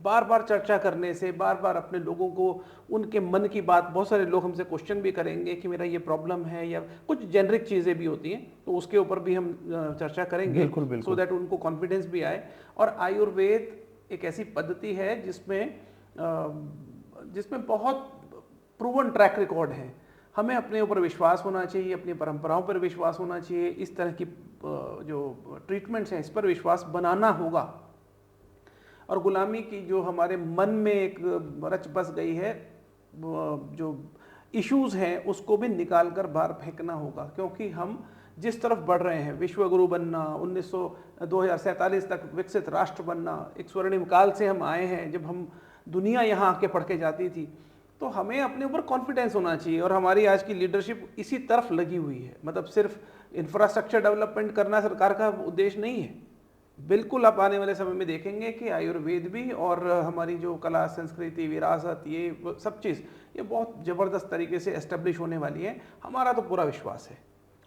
बार बार चर्चा करने से, बार बार अपने लोगों को उनके मन की बात, बहुत सारे लोग हमसे क्वेश्चन भी करेंगे कि मेरा ये प्रॉब्लम है, या कुछ जेनरिक चीज़ें भी होती हैं, तो उसके ऊपर भी हम चर्चा करेंगे, बिल्कुल बिल्कुल, सो दैट उनको कॉन्फिडेंस भी आए। और आयुर्वेद एक ऐसी पद्धति है जिसमें बहुत प्रूवन ट्रैक रिकॉर्ड है। हमें अपने ऊपर विश्वास होना चाहिए, अपनी परंपराओं पर विश्वास होना चाहिए, इस तरह की जो ट्रीटमेंट्स हैं इस पर विश्वास बनाना होगा, और गुलामी की जो हमारे मन में एक रच बस गई है, जो इश्यूज हैं उसको भी निकाल कर बाहर फेंकना होगा, क्योंकि हम जिस तरफ बढ़ रहे हैं, विश्व गुरु बनना, 2047 तक विकसित राष्ट्र बनना, एक स्वर्णिम काल से हम आए हैं जब हम दुनिया यहाँ आके पढ़ के जाती थी। तो हमें अपने ऊपर कॉन्फिडेंस होना चाहिए और हमारी आज की लीडरशिप इसी तरफ लगी हुई है। मतलब सिर्फ इंफ्रास्ट्रक्चर डेवलपमेंट करना सरकार का उद्देश्य नहीं है। बिल्कुल आप आने वाले समय में देखेंगे कि आयुर्वेद भी और हमारी जो कला संस्कृति विरासत ये सब चीज़ ये बहुत ज़बरदस्त तरीके से एस्टेब्लिश होने वाली है। हमारा तो पूरा विश्वास है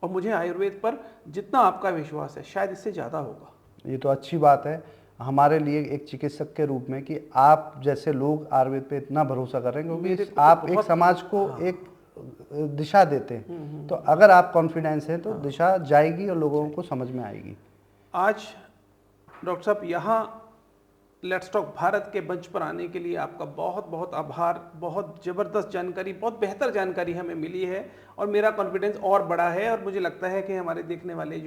और मुझे आयुर्वेद पर जितना आपका विश्वास है शायद इससे ज़्यादा होगा। ये तो अच्छी बात है हमारे लिए एक चिकित्सक के रूप में कि आप जैसे लोग आयुर्वेद पे इतना भरोसा कर रहे हैं, क्योंकि आप एक समाज को एक दिशा देते हैं। तो अगर आप कॉन्फिडेंस है तो दिशा जाएगी और लोगों को समझ में आएगी। आज डॉक्टर साहब यहाँ लेट्स टॉक भारत के मंच पर आने के लिए आपका बहुत बहुत आभार। बहुत ज़बरदस्त जानकारी, बहुत बेहतर जानकारी हमें मिली है और मेरा कॉन्फिडेंस और बड़ा है और मुझे लगता है कि हमारे देखने वाले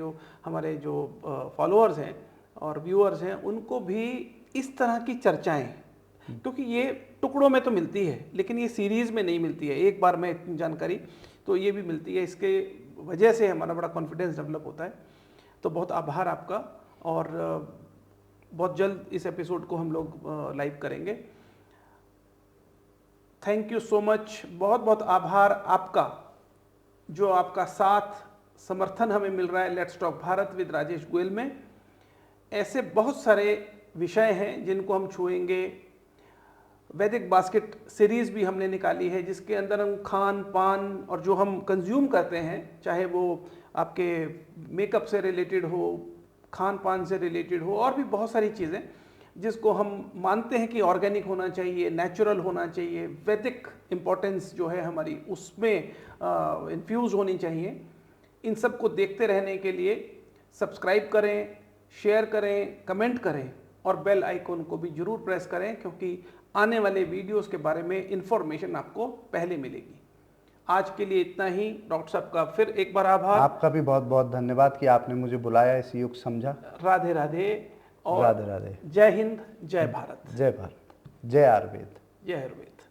हमारे जो फॉलोअर्स हैं और व्यूअर्स हैं उनको भी इस तरह की चर्चाएं, क्योंकि ये टुकड़ों में तो मिलती है लेकिन ये सीरीज़ में नहीं मिलती है एक बार में इतनी जानकारी, तो ये भी मिलती है। इसके वजह से हमारा बड़ा कॉन्फिडेंस डेवलप होता है। तो बहुत आभार आपका और बहुत जल्द इस एपिसोड को हम लोग लाइव करेंगे। Thank you so much. बहुत बहुत आभार आपका, जो आपका साथ समर्थन हमें मिल रहा है let's talk Bharat with Rajesh Goyal में। ऐसे बहुत सारे विषय हैं जिनको हम छुएंगे। वैदिक बास्केट सीरीज़ भी हमने निकाली है जिसके अंदर हम खान पान और जो हम कंज्यूम करते हैं, चाहे वो आपके मेकअप से रिलेटेड हो, खान पान से रिलेटेड हो, और भी बहुत सारी चीज़ें जिसको हम मानते हैं कि ऑर्गेनिक होना चाहिए, नेचुरल होना चाहिए, वैदिक इम्पोर्टेंस जो है हमारी उसमें इन्फ्यूज़ होनी चाहिए। इन सब को देखते रहने के लिए सब्सक्राइब करें, शेयर करें, कमेंट करें और बेल आइकन को भी जरूर प्रेस करें, क्योंकि आने वाले वीडियोस के बारे में इंफॉर्मेशन आपको पहले मिलेगी। आज के लिए इतना ही। डॉक्टर साहब का फिर एक बार आभार। आपका भी बहुत बहुत धन्यवाद कि आपने मुझे बुलाया, इस युग समझा। राधे राधे और राधे राधे। जय हिंद, जय भारत, जय भारत, जय आयुर्वेद। जय आयुर्वेद।